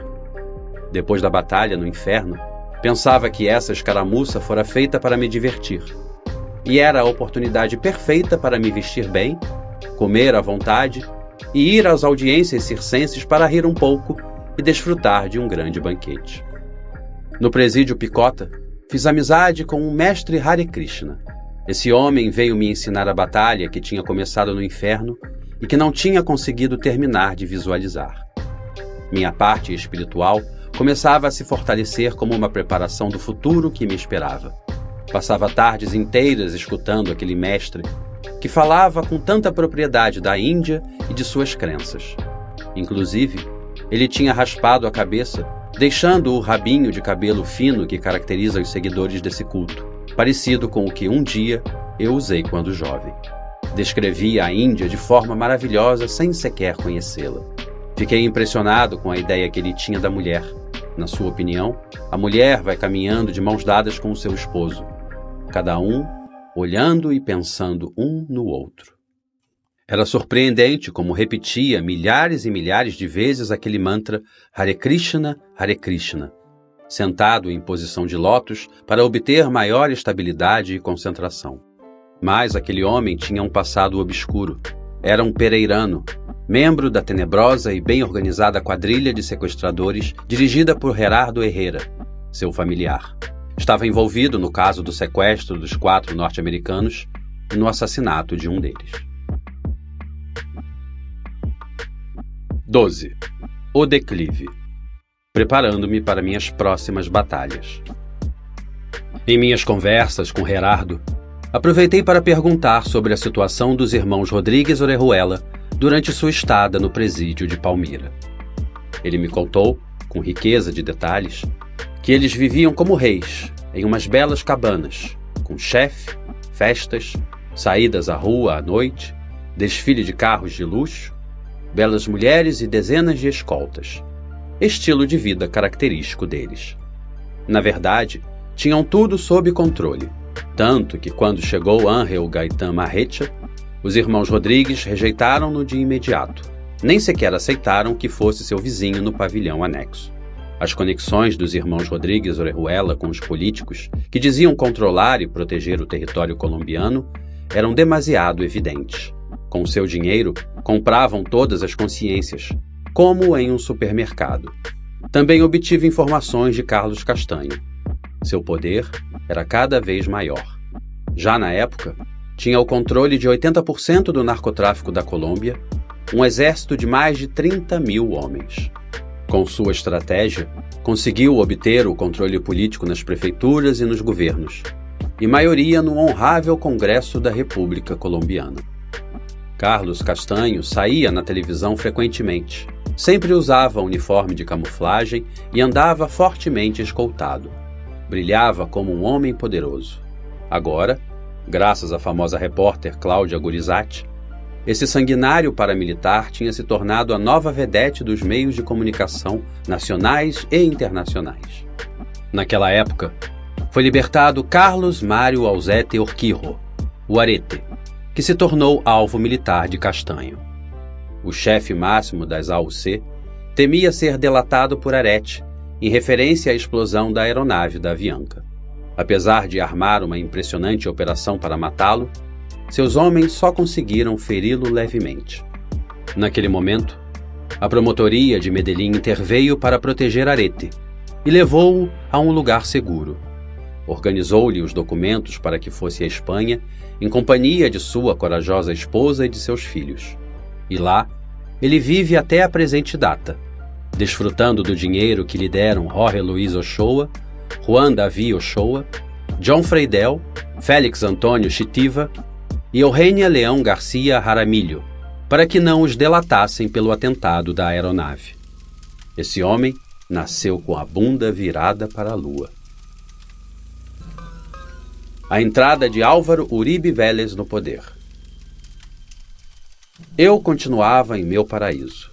Depois da batalha no inferno, pensava que essa escaramuça fora feita para me divertir. E era a oportunidade perfeita para me vestir bem, comer à vontade e ir às audiências circenses para rir um pouco e desfrutar de um grande banquete. No presídio Picota, fiz amizade com o mestre Hare Krishna. Esse homem veio me ensinar a batalha que tinha começado no inferno e que não tinha conseguido terminar de visualizar. Minha parte espiritual começava a se fortalecer como uma preparação do futuro que me esperava. Passava tardes inteiras escutando aquele mestre que falava com tanta propriedade da Índia e de suas crenças. Inclusive, ele tinha raspado a cabeça, deixando o rabinho de cabelo fino que caracteriza os seguidores desse culto, parecido com o que um dia eu usei quando jovem. Descrevia a Índia de forma maravilhosa sem sequer conhecê-la. Fiquei impressionado com a ideia que ele tinha da mulher. Na sua opinião, a mulher vai caminhando de mãos dadas com o seu esposo, cada um olhando e pensando um no outro. Era surpreendente como repetia milhares e milhares de vezes aquele mantra Hare Krishna, sentado em posição de lótus para obter maior estabilidade e concentração. Mas aquele homem tinha um passado obscuro. Era um pereirano, membro da tenebrosa e bem organizada quadrilha de sequestradores dirigida por Gerardo Herrera, seu familiar. Estava envolvido no caso do sequestro dos 4 norte-americanos e no assassinato de um deles. 12. O declive. Preparando-me para minhas próximas batalhas. Em minhas conversas com Gerardo, aproveitei para perguntar sobre a situação dos irmãos Rodrigues Orejuela durante sua estada no presídio de Palmira. Ele me contou, com riqueza de detalhes, que eles viviam como reis, em umas belas cabanas, com chefe, festas, saídas à rua à noite, desfile de carros de luxo, belas mulheres e dezenas de escoltas, estilo de vida característico deles. Na verdade, tinham tudo sob controle, tanto que quando chegou Ángel Gaitán Marrecha, os irmãos Rodrigues rejeitaram-no de imediato, nem sequer aceitaram que fosse seu vizinho no pavilhão anexo. As conexões dos irmãos Rodrigues Orejuela com os políticos, que diziam controlar e proteger o território colombiano, eram demasiado evidentes. Com seu dinheiro, compravam todas as consciências, como em um supermercado. Também obtive informações de Carlos Castanho. Seu poder era cada vez maior. Já na época, tinha o controle de 80% do narcotráfico da Colômbia, um exército de mais de 30 mil homens. Com sua estratégia, conseguiu obter o controle político nas prefeituras e nos governos, e maioria no honrável Congresso da República Colombiana. Carlos Castanho saía na televisão frequentemente, sempre usava uniforme de camuflagem e andava fortemente escoltado. Brilhava como um homem poderoso. Agora, graças à famosa repórter Cláudia Gorizati, esse sanguinário paramilitar tinha se tornado a nova vedete dos meios de comunicação nacionais e internacionais. Naquela época, foi libertado Carlos Mário Alzate Urquijo, o Arete, que se tornou alvo militar de Castanho. O chefe máximo das AUC temia ser delatado por Arete, em referência à explosão da aeronave da Avianca. Apesar de armar uma impressionante operação para matá-lo, seus homens só conseguiram feri-lo levemente. Naquele momento, a promotoria de Medellín interveio para proteger Arete e levou-o a um lugar seguro. Organizou-lhe os documentos para que fosse à Espanha em companhia de sua corajosa esposa e de seus filhos. E lá, ele vive até a presente data, desfrutando do dinheiro que lhe deram Jorge Luiz Ochoa, Juan Davi Ochoa, John Freidel, Félix Antônio Chitiva e Eugênia Leão Garcia Jaramillo, para que não os delatassem pelo atentado da aeronave. Esse homem nasceu com a bunda virada para a lua. A entrada de Álvaro Uribe Vélez no poder. Eu continuava em meu paraíso.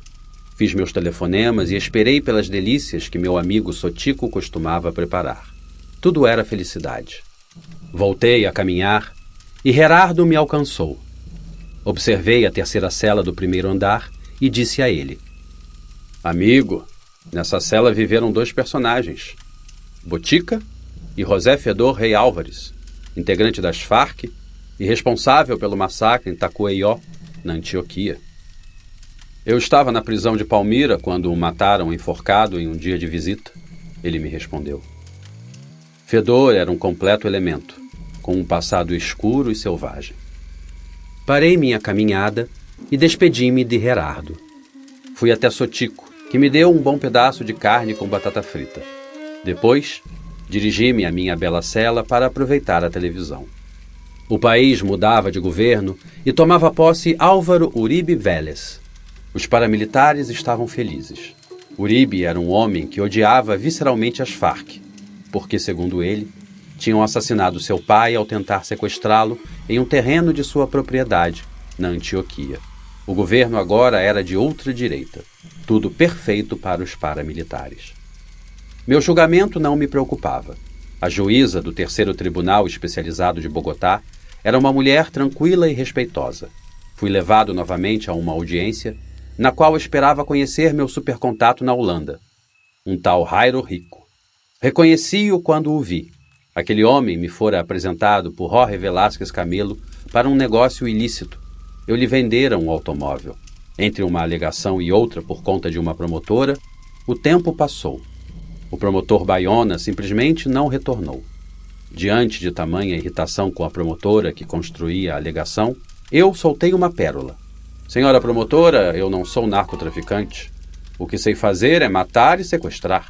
Fiz meus telefonemas e esperei pelas delícias que meu amigo Sotico costumava preparar. Tudo era felicidade. Voltei a caminhar e Gerardo me alcançou. Observei a terceira cela do primeiro andar e disse a ele: Amigo, nessa cela viveram 2 personagens, Botica e José Fedor Rey Álvares, integrante das Farc e responsável pelo massacre em Tacueió, na Antioquia. Eu estava na prisão de Palmira quando o mataram enforcado em um dia de visita, ele me respondeu. Fedor era um completo elemento, com um passado escuro e selvagem. Parei minha caminhada e despedi-me de Gerardo. Fui até Sotico, que me deu um bom pedaço de carne com batata frita. Depois, dirigi-me à minha bela cela para aproveitar a televisão. O país mudava de governo e tomava posse Álvaro Uribe Vélez. Os paramilitares estavam felizes. Uribe era um homem que odiava visceralmente as Farc, porque, segundo ele, tinham assassinado seu pai ao tentar sequestrá-lo em um terreno de sua propriedade, na Antioquia. O governo agora era de ultradireita, tudo perfeito para os paramilitares. Meu julgamento não me preocupava. A juíza do 3º Tribunal Especializado de Bogotá era uma mulher tranquila e respeitosa. Fui levado novamente a uma audiência, na qual esperava conhecer meu supercontato na Holanda, um tal Jairo Rico. Reconheci-o quando o vi. Aquele homem me fora apresentado por Jorge Velázquez Camelo para um negócio ilícito. Eu lhe vendera um automóvel. Entre uma alegação e outra por conta de uma promotora, o tempo passou. O promotor Bayona simplesmente não retornou. Diante de tamanha irritação com a promotora que construía a alegação, eu soltei uma pérola. Senhora promotora, eu não sou narcotraficante. O que sei fazer é matar e sequestrar.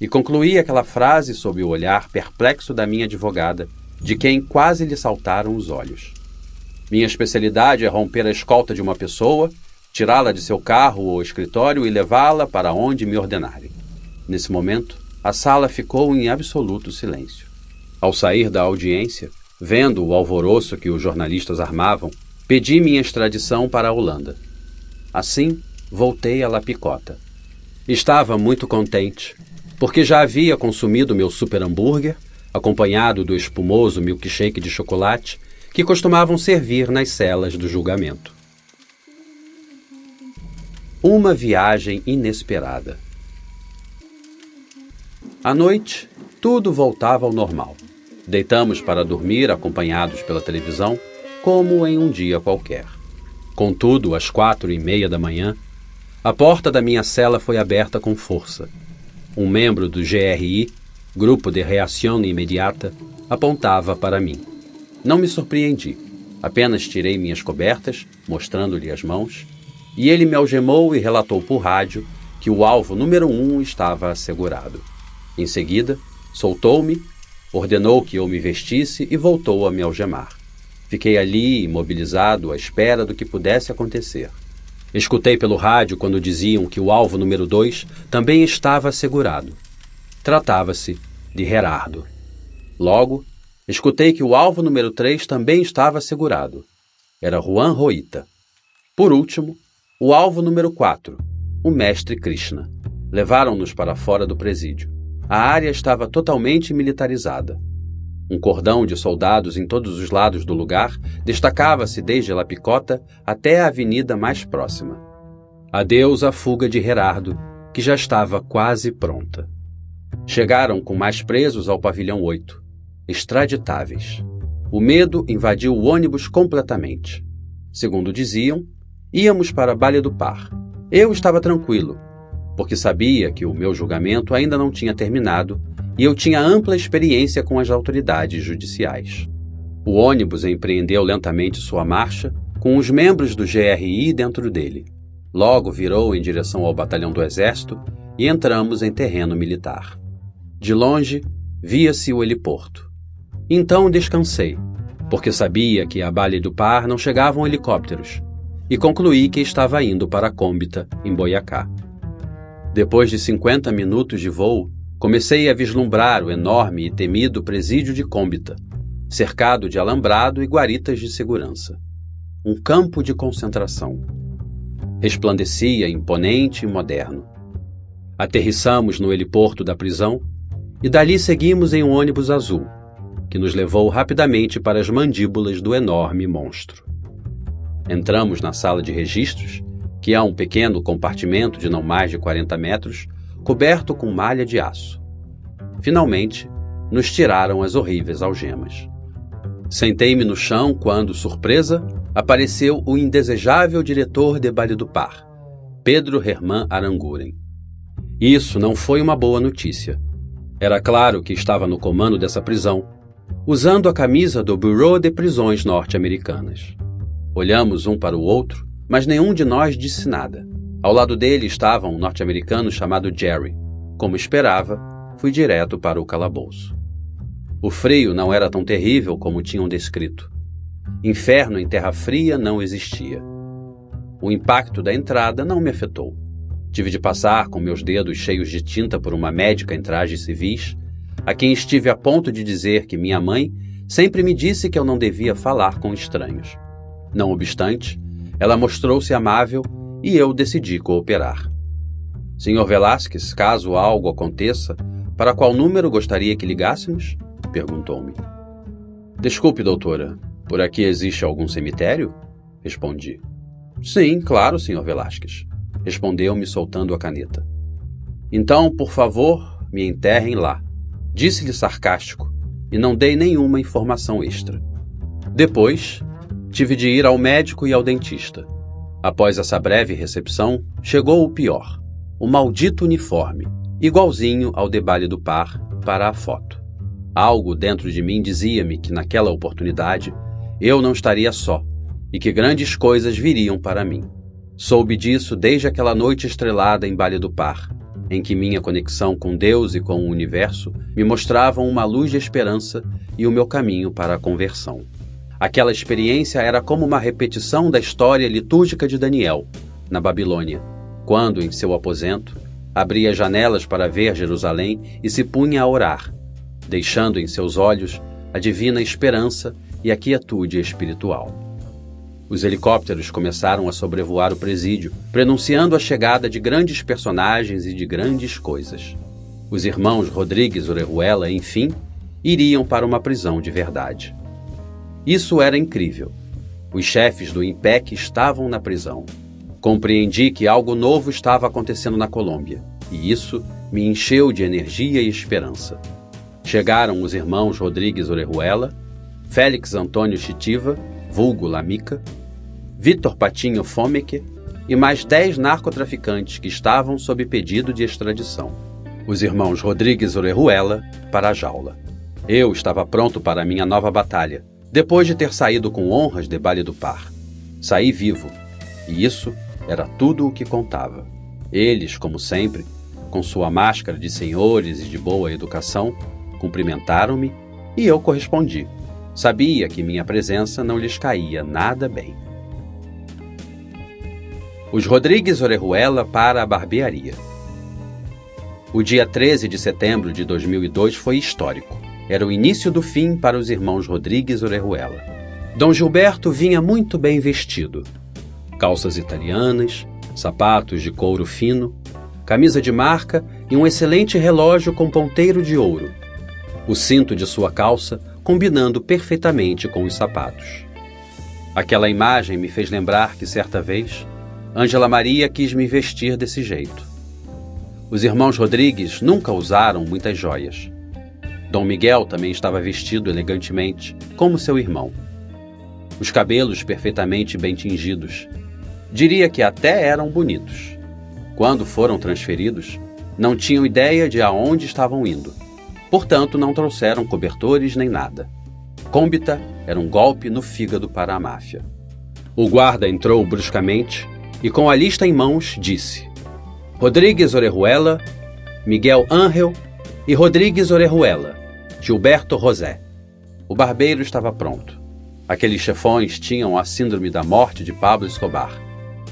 E concluí aquela frase sob o olhar perplexo da minha advogada, de quem quase lhe saltaram os olhos. Minha especialidade é romper a escolta de uma pessoa, tirá-la de seu carro ou escritório e levá-la para onde me ordenarem. Nesse momento, a sala ficou em absoluto silêncio. Ao sair da audiência, vendo o alvoroço que os jornalistas armavam, pedi minha extradição para a Holanda. Assim, voltei a La Picota. Estava muito contente, porque já havia consumido meu super hambúrguer, acompanhado do espumoso milkshake de chocolate que costumavam servir nas celas do julgamento. Uma viagem inesperada. À noite, tudo voltava ao normal. Deitamos para dormir acompanhados pela televisão, como em um dia qualquer. Contudo, às 4:30 da manhã, a porta da minha cela foi aberta com força. Um membro do GRI, Grupo de Reação Imediata, apontava para mim. Não me surpreendi. Apenas tirei minhas cobertas, mostrando-lhe as mãos, e ele me algemou e relatou por rádio que o alvo número 1 estava assegurado. Em seguida, soltou-me, ordenou que eu me vestisse e voltou a me algemar. Fiquei ali, imobilizado, à espera do que pudesse acontecer. Escutei pelo rádio quando diziam que o alvo número 2 também estava assegurado. Tratava-se de Gerardo. Logo, escutei que o alvo número 3 também estava assegurado. Era Juan Roita. Por último, o alvo número 4, o mestre Krishna. Levaram-nos para fora do presídio. A área estava totalmente militarizada. Um cordão de soldados em todos os lados do lugar destacava-se desde La Picota até a avenida mais próxima. Adeus à fuga de Gerardo, que já estava quase pronta. Chegaram com mais presos ao pavilhão 8, extraditáveis. O medo invadiu o ônibus completamente. Segundo diziam, íamos para Baile do Par. Eu estava tranquilo, porque sabia que o meu julgamento ainda não tinha terminado e eu tinha ampla experiência com as autoridades judiciais. O ônibus empreendeu lentamente sua marcha, com os membros do GRI dentro dele. Logo virou em direção ao batalhão do Exército e entramos em terreno militar. De longe, via-se o heliporto. Então descansei, porque sabia que a Baile do Par não chegavam helicópteros, e concluí que estava indo para Cómbita, em Boyacá. Depois de 50 minutos de voo, comecei a vislumbrar o enorme e temido presídio de Cómbita, cercado de alambrado e guaritas de segurança. Um campo de concentração. Resplandecia imponente e moderno. Aterrissamos no heliporto da prisão e dali seguimos em um ônibus azul, que nos levou rapidamente para as mandíbulas do enorme monstro. Entramos na sala de registros, que é um pequeno compartimento de não mais de 40 metros, coberto com malha de aço. Finalmente, nos tiraram as horríveis algemas. Sentei-me no chão quando, surpresa, apareceu o indesejável diretor de Baile do Par, Pedro Herman Aranguren. Isso não foi uma boa notícia. Era claro que estava no comando dessa prisão, usando a camisa do Bureau de Prisões norte-americanas. Olhamos um para o outro, mas nenhum de nós disse nada. Ao lado dele estava um norte-americano chamado Jerry. Como esperava, fui direto para o calabouço. O frio não era tão terrível como tinham descrito. Inferno em terra fria não existia. O impacto da entrada não me afetou. Tive de passar com meus dedos cheios de tinta por uma médica em trajes civis, a quem estive a ponto de dizer que minha mãe sempre me disse que eu não devia falar com estranhos. Não obstante, ela mostrou-se amável e eu decidi cooperar. Sr. Velásquez, caso algo aconteça, para qual número gostaria que ligássemos? Perguntou-me. Desculpe, doutora, por aqui existe algum cemitério? Respondi. Sim, claro, Sr. Velásquez. Respondeu-me soltando a caneta. Então, por favor, me enterrem lá. Disse-lhe sarcástico, e não dei nenhuma informação extra. Depois, tive de ir ao médico e ao dentista. Após essa breve recepção, chegou o pior, o maldito uniforme, igualzinho ao de Baile do Par, para a foto. Algo dentro de mim dizia-me que naquela oportunidade eu não estaria só e que grandes coisas viriam para mim. Soube disso desde aquela noite estrelada em Baile do Par, em que minha conexão com Deus e com o universo me mostravam uma luz de esperança e o meu caminho para a conversão. Aquela experiência era como uma repetição da história litúrgica de Daniel, na Babilônia, quando, em seu aposento, abria janelas para ver Jerusalém e se punha a orar, deixando em seus olhos a divina esperança e a quietude espiritual. Os helicópteros começaram a sobrevoar o presídio, prenunciando a chegada de grandes personagens e de grandes coisas. Os irmãos Rodrigues Orejuela, enfim, iriam para uma prisão de verdade. Isso era incrível. Os chefes do IMPEC estavam na prisão. Compreendi que algo novo estava acontecendo na Colômbia, e isso me encheu de energia e esperança. Chegaram os irmãos Rodrigues Orejuela, Félix Antônio Chitiva, vulgo Lamica, Vitor Patinho Fomeke e mais 10 narcotraficantes que estavam sob pedido de extradição. Os irmãos Rodrigues Orejuela para a jaula. Eu estava pronto para a minha nova batalha, depois de ter saído com honras de Valledupar. Saí vivo, e isso era tudo o que contava. Eles, como sempre, com sua máscara de senhores e de boa educação, cumprimentaram-me e eu correspondi. Sabia que minha presença não lhes caía nada bem. Os Rodrigues Orejuela para a barbearia. O dia 13 de setembro de 2002 foi histórico. Era o início do fim para os irmãos Rodrigues Orejuela. Dom Gilberto vinha muito bem vestido. Calças italianas, sapatos de couro fino, camisa de marca e um excelente relógio com ponteiro de ouro. O cinto de sua calça combinando perfeitamente com os sapatos. Aquela imagem me fez lembrar que, certa vez, Ângela Maria quis me vestir desse jeito. Os irmãos Rodrigues nunca usaram muitas joias. Dom Miguel também estava vestido elegantemente, como seu irmão. Os cabelos perfeitamente bem tingidos. Diria que até eram bonitos. Quando foram transferidos, não tinham ideia de aonde estavam indo. Portanto, não trouxeram cobertores nem nada. Cômbita era um golpe no fígado para a máfia. O guarda entrou bruscamente e, com a lista em mãos, disse: Rodrigues Orejuela, Miguel Ángel e Rodrigues Orejuela, Gilberto José. O barbeiro estava pronto. Aqueles chefões tinham a síndrome da morte de Pablo Escobar.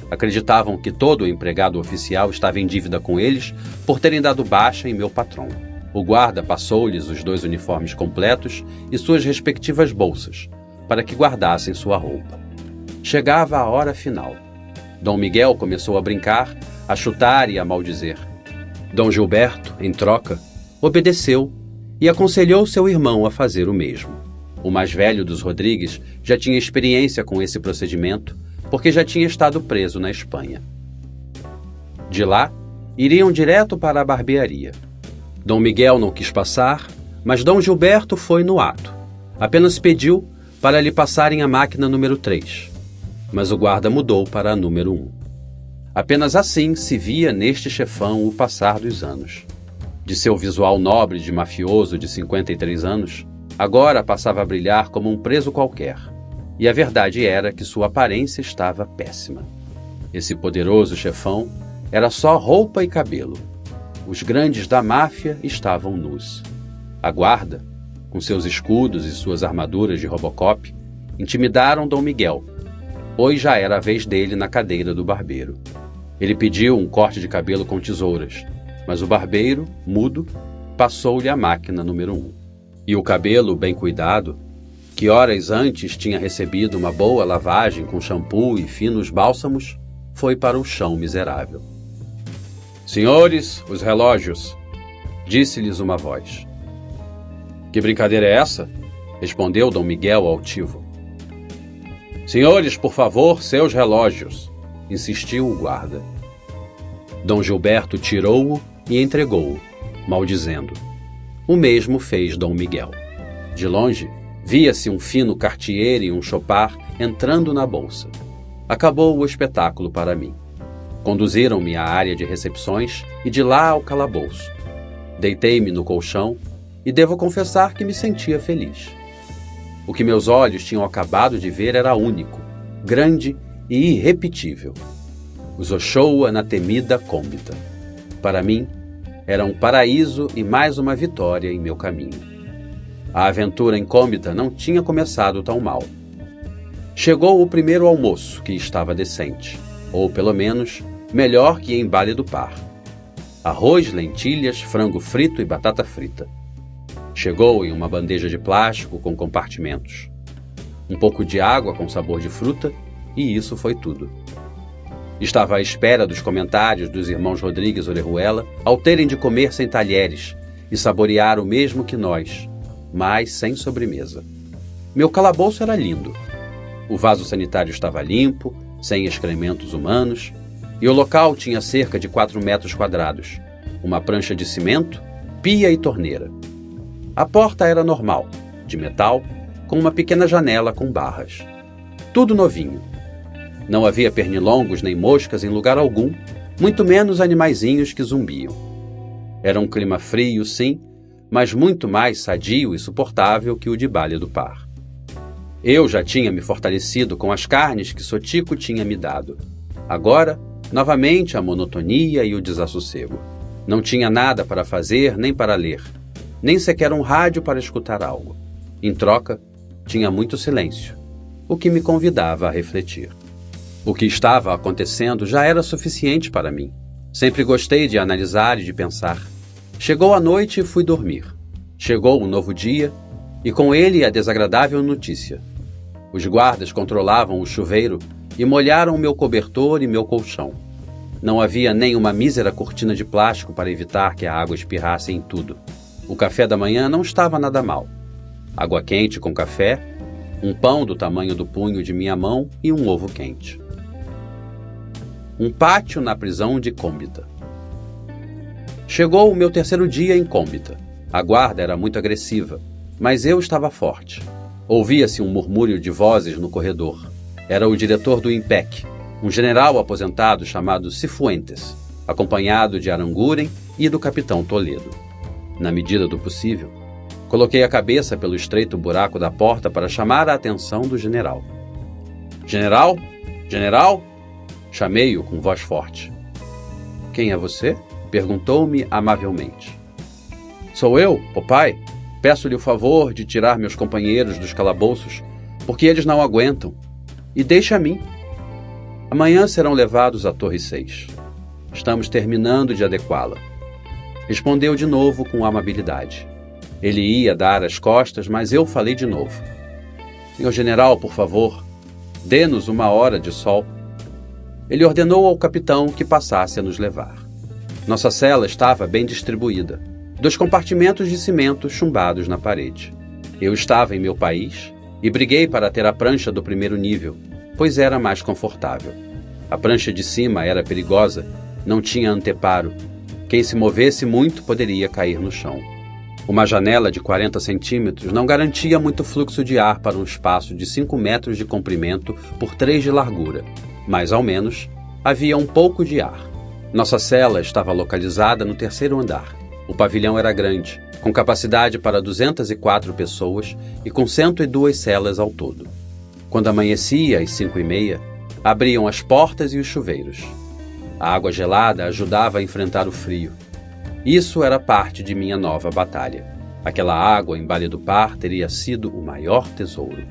Acreditavam que todo empregado oficial estava em dívida com eles por terem dado baixa em meu patrão. O guarda passou-lhes os 2 uniformes completos e suas respectivas bolsas, para que guardassem sua roupa. Chegava a hora final. Dom Miguel começou a brincar, a chutar e a maldizer. Dom Gilberto, em troca, obedeceu e aconselhou seu irmão a fazer o mesmo. O mais velho dos Rodrigues já tinha experiência com esse procedimento, porque já tinha estado preso na Espanha. De lá, iriam direto para a barbearia. Dom Miguel não quis passar, mas Dom Gilberto foi no ato. Apenas pediu para lhe passarem a máquina número 3. Mas o guarda mudou para a número 1. Apenas assim se via neste chefão o passar dos anos. De seu visual nobre de mafioso de 53 anos, agora passava a brilhar como um preso qualquer. E a verdade era que sua aparência estava péssima. Esse poderoso chefão era só roupa e cabelo. Os grandes da máfia estavam nus. A guarda, com seus escudos e suas armaduras de Robocop, intimidaram Dom Miguel, pois já era a vez dele na cadeira do barbeiro. Ele pediu um corte de cabelo com tesouras, mas o barbeiro, mudo, passou-lhe a máquina número 1. E o cabelo, bem cuidado, que horas antes tinha recebido uma boa lavagem com shampoo e finos bálsamos, foi para o chão miserável. Senhores, os relógios, disse-lhes uma voz. Que brincadeira é essa? Respondeu Dom Miguel altivo. Senhores, por favor, seus relógios, insistiu o guarda. Dom Gilberto tirou-o e entregou-o, maldizendo. O mesmo fez Dom Miguel. De longe, via-se um fino Cartier e um Chopard entrando na bolsa. Acabou o espetáculo para mim. Conduziram-me à área de recepções e de lá ao calabouço. Deitei-me no colchão e devo confessar que me sentia feliz. O que meus olhos tinham acabado de ver era único, grande e irrepetível. Os Ochoa na temida Cômbita. Para mim, era um paraíso e mais uma vitória em meu caminho. A aventura em Cômbita não tinha começado tão mal. Chegou o primeiro almoço, que estava decente, ou pelo menos melhor que em Valledupar. Arroz, lentilhas, frango frito e batata frita. Chegou em uma bandeja de plástico com compartimentos. Um pouco de água com sabor de fruta, e isso foi tudo. Estava à espera dos comentários dos irmãos Rodrigues Orejuela ao terem de comer sem talheres e saborear o mesmo que nós, mas sem sobremesa. Meu calabouço era lindo. O vaso sanitário estava limpo, sem excrementos humanos, e o local tinha cerca de 4 metros quadrados, uma prancha de cimento, pia e torneira. A porta era normal, de metal, com uma pequena janela com barras. Tudo novinho. Não havia pernilongos nem moscas em lugar algum, muito menos animaizinhos que zumbiam. Era um clima frio, sim, mas muito mais sadio e suportável que o de Baile do Par. Eu já tinha me fortalecido com as carnes que Sotico tinha me dado. Agora, novamente a monotonia e o desassossego. Não tinha nada para fazer nem para ler, nem sequer um rádio para escutar algo. Em troca, tinha muito silêncio, o que me convidava a refletir. O que estava acontecendo já era suficiente para mim. Sempre gostei de analisar e de pensar. Chegou a noite e fui dormir. Chegou um novo dia e com ele a desagradável notícia. Os guardas controlavam o chuveiro e molharam meu cobertor e meu colchão. Não havia nem uma mísera cortina de plástico para evitar que a água espirrasse em tudo. O café da manhã não estava nada mal. Água quente com café, um pão do tamanho do punho de minha mão e um ovo quente. Um pátio na prisão de Cômbita. Chegou o meu terceiro dia em Cômbita. A guarda era muito agressiva, mas eu estava forte. Ouvia-se um murmúrio de vozes no corredor. Era o diretor do IMPEC, um general aposentado chamado Cifuentes, acompanhado de Aranguren e do capitão Toledo. Na medida do possível, coloquei a cabeça pelo estreito buraco da porta para chamar a atenção do general. General? General? Chamei-o com voz forte. Quem é você? Perguntou-me amavelmente. Sou eu, Popeye. Peço-lhe o favor de tirar meus companheiros dos calabouços, porque eles não aguentam. E deixe a mim. Amanhã serão levados à Torre 6. Estamos terminando de adequá-la. Respondeu de novo com amabilidade. Ele ia dar as costas, mas eu falei de novo. Meu general, por favor, dê-nos 1 hora de sol. Ele ordenou ao capitão que passasse a nos levar. Nossa cela estava bem distribuída. 2 compartimentos de cimento chumbados na parede. Eu estava em meu país e briguei para ter a prancha do primeiro nível, pois era mais confortável. A prancha de cima era perigosa, não tinha anteparo. Quem se movesse muito poderia cair no chão. Uma janela de 40 centímetros não garantia muito fluxo de ar para um espaço de 5 metros de comprimento por 3 de largura, mas ao menos havia um pouco de ar. Nossa cela estava localizada no 3º andar. O pavilhão era grande, com capacidade para 204 pessoas e com 102 celas ao todo. Quando amanhecia às 5h30, abriam as portas e os chuveiros. A água gelada ajudava a enfrentar o frio. Isso era parte de minha nova batalha. Aquela água em Baile do Par teria sido o maior tesouro.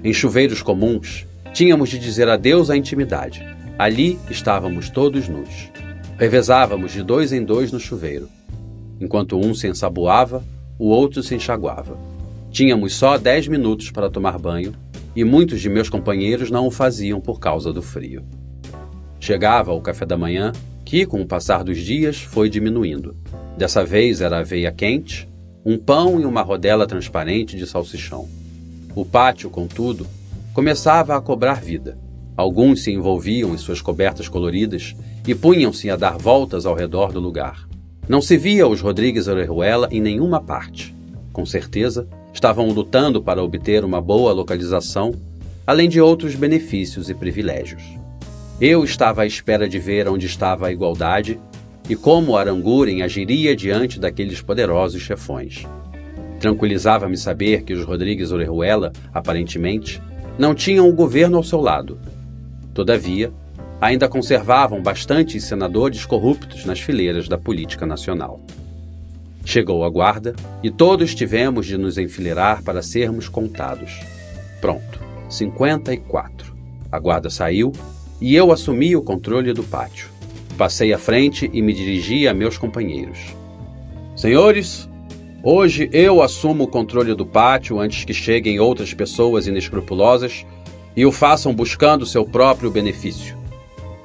Em chuveiros comuns, tínhamos de dizer adeus à intimidade. Ali estávamos todos nus. Revezávamos de 2 em 2 no chuveiro. Enquanto um se ensaboava, o outro se enxaguava. Tínhamos só 10 minutos para tomar banho e muitos de meus companheiros não o faziam por causa do frio. Chegava o café da manhã, que, com o passar dos dias, foi diminuindo. Dessa vez era aveia quente, um pão e uma rodela transparente de salsichão. O pátio, contudo, começava a cobrar vida. Alguns se envolviam em suas cobertas coloridas e punham-se a dar voltas ao redor do lugar. Não se via os Rodrigues Orejuela em nenhuma parte. Com certeza, estavam lutando para obter uma boa localização, além de outros benefícios e privilégios. Eu estava à espera de ver onde estava a igualdade e como Aranguren agiria diante daqueles poderosos chefões. Tranquilizava-me saber que os Rodrigues Orejuela, aparentemente, não tinham o governo ao seu lado. Todavia, ainda conservavam bastantes senadores corruptos nas fileiras da política nacional. Chegou a guarda e todos tivemos de nos enfileirar para sermos contados. Pronto, 54. A guarda saiu e eu assumi o controle do pátio. Passei à frente e me dirigi a meus companheiros. Senhores, hoje eu assumo o controle do pátio antes que cheguem outras pessoas inescrupulosas e o façam buscando seu próprio benefício,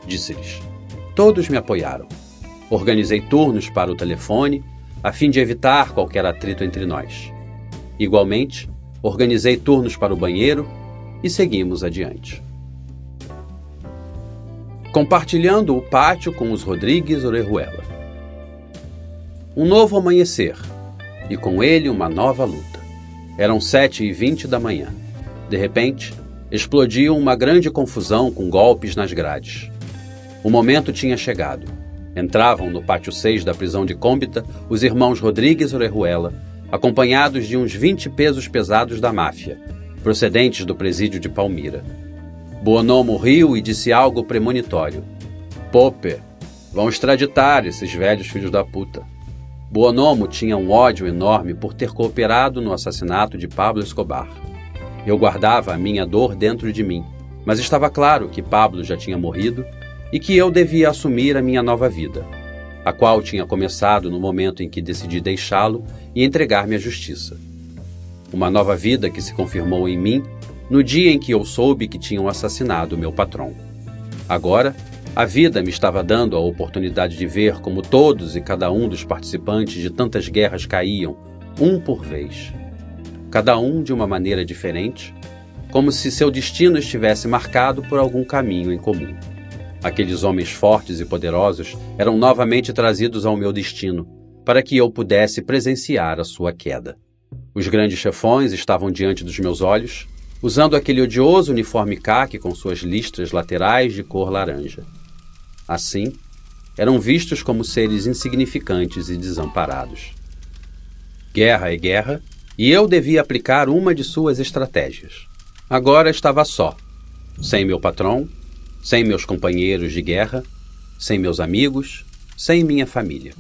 disse-lhes. Todos me apoiaram. Organizei turnos para o telefone, a fim de evitar qualquer atrito entre nós. Igualmente, organizei turnos para o banheiro e seguimos adiante. Compartilhando o pátio com os Rodrigues Orejuela. Um novo amanhecer, e com ele uma nova luta. Eram 7h20 da manhã. De repente, explodiu uma grande confusão com golpes nas grades. O momento tinha chegado. Entravam no pátio 6 da prisão de Cômbita os irmãos Rodrigues Orejuela, acompanhados de uns 20 pesos pesados da máfia, procedentes do presídio de Palmira. Buonomo riu e disse algo premonitório. Pope, vão extraditar esses velhos filhos da puta. Buonomo tinha um ódio enorme por ter cooperado no assassinato de Pablo Escobar. Eu guardava a minha dor dentro de mim, mas estava claro que Pablo já tinha morrido e que eu devia assumir a minha nova vida, a qual tinha começado no momento em que decidi deixá-lo e entregar-me à justiça. Uma nova vida que se confirmou em mim no dia em que eu soube que tinham assassinado meu patrão. Agora, a vida me estava dando a oportunidade de ver como todos e cada um dos participantes de tantas guerras caíam, um por vez. Cada um de uma maneira diferente, como se seu destino estivesse marcado por algum caminho em comum. Aqueles homens fortes e poderosos eram novamente trazidos ao meu destino, para que eu pudesse presenciar a sua queda. Os grandes chefões estavam diante dos meus olhos, usando aquele odioso uniforme caque com suas listras laterais de cor laranja. Assim, eram vistos como seres insignificantes e desamparados. Guerra é guerra, e eu devia aplicar uma de suas estratégias. Agora estava só, sem meu patrão, sem meus companheiros de guerra, sem meus amigos, sem minha família.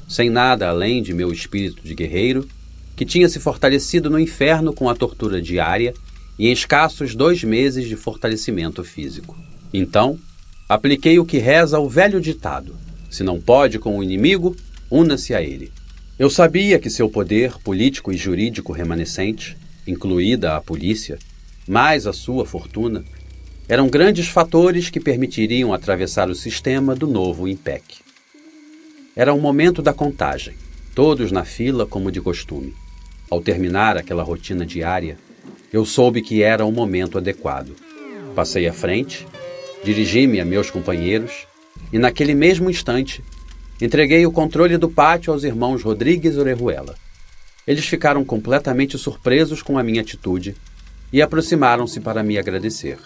Sem nada além de meu espírito de guerreiro, que tinha se fortalecido no inferno com a tortura diária e em escassos 2 meses de fortalecimento físico. Então, apliquei o que reza o velho ditado: se não pode com o inimigo, una-se a ele. Eu sabia que seu poder político e jurídico remanescente, incluída a polícia, mais a sua fortuna, eram grandes fatores que permitiriam atravessar o sistema do novo INPEC. Era o momento da contagem, todos na fila como de costume. Ao terminar aquela rotina diária, eu soube que era o momento adequado. Passei à frente, dirigi-me a meus companheiros e, naquele mesmo instante, entreguei o controle do pátio aos irmãos Rodrigues Orejuela. Eles ficaram completamente surpresos com a minha atitude e aproximaram-se para me agradecer.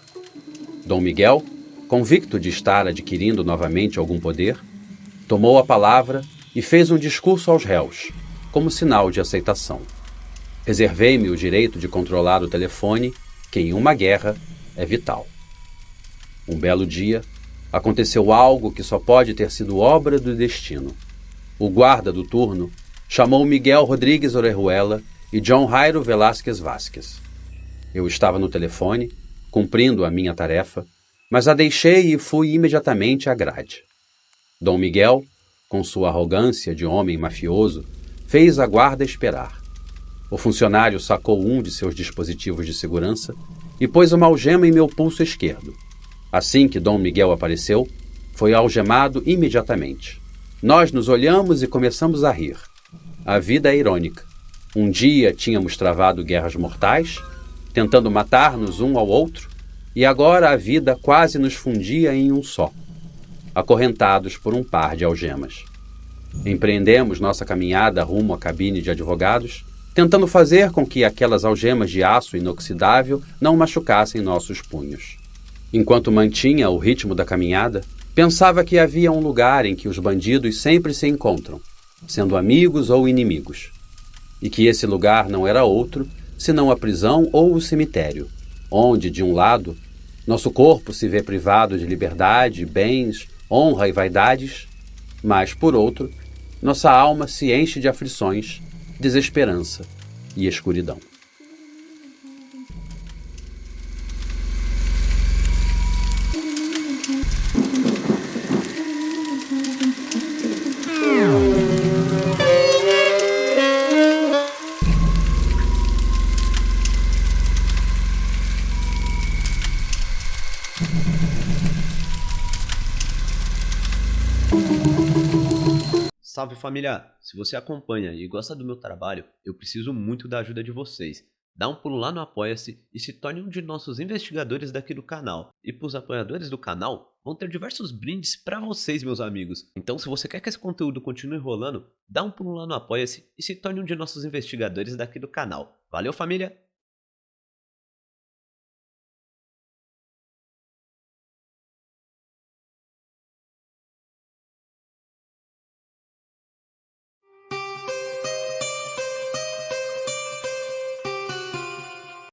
Dom Miguel, convicto de estar adquirindo novamente algum poder, tomou a palavra e fez um discurso aos réus, como sinal de aceitação. Reservei-me o direito de controlar o telefone, que em uma guerra é vital. Um belo dia, aconteceu algo que só pode ter sido obra do destino. O guarda do turno chamou Miguel Rodrigues Orejuela e John Jairo Velásquez Vásquez. Eu estava no telefone, cumprindo a minha tarefa, mas a deixei e fui imediatamente à grade. Dom Miguel, com sua arrogância de homem mafioso, fez a guarda esperar. O funcionário sacou um de seus dispositivos de segurança e pôs uma algema em meu pulso esquerdo. Assim que Dom Miguel apareceu, foi algemado imediatamente. Nós nos olhamos e começamos a rir. A vida é irônica. Um dia tínhamos travado guerras mortais, tentando matar-nos um ao outro, e agora a vida quase nos fundia em um só, acorrentados por um par de algemas. Empreendemos nossa caminhada rumo à cabine de advogados, tentando fazer com que aquelas algemas de aço inoxidável não machucassem nossos punhos. Enquanto mantinha o ritmo da caminhada, pensava que havia um lugar em que os bandidos sempre se encontram, sendo amigos ou inimigos, e que esse lugar não era outro senão a prisão ou o cemitério, onde, de um lado, nosso corpo se vê privado de liberdade, bens, honra e vaidades, mas, por outro, nossa alma se enche de aflições, desesperança e escuridão. Salve família! Se você acompanha e gosta do meu trabalho, eu preciso muito da ajuda de vocês. Dá um pulo lá no Apoia-se e se torne um de nossos investigadores daqui do canal. E para os apoiadores do canal, vão ter diversos brindes para vocês, meus amigos. Então se você quer que esse conteúdo continue rolando, dá um pulo lá no Apoia-se e se torne um de nossos investigadores daqui do canal. Valeu família!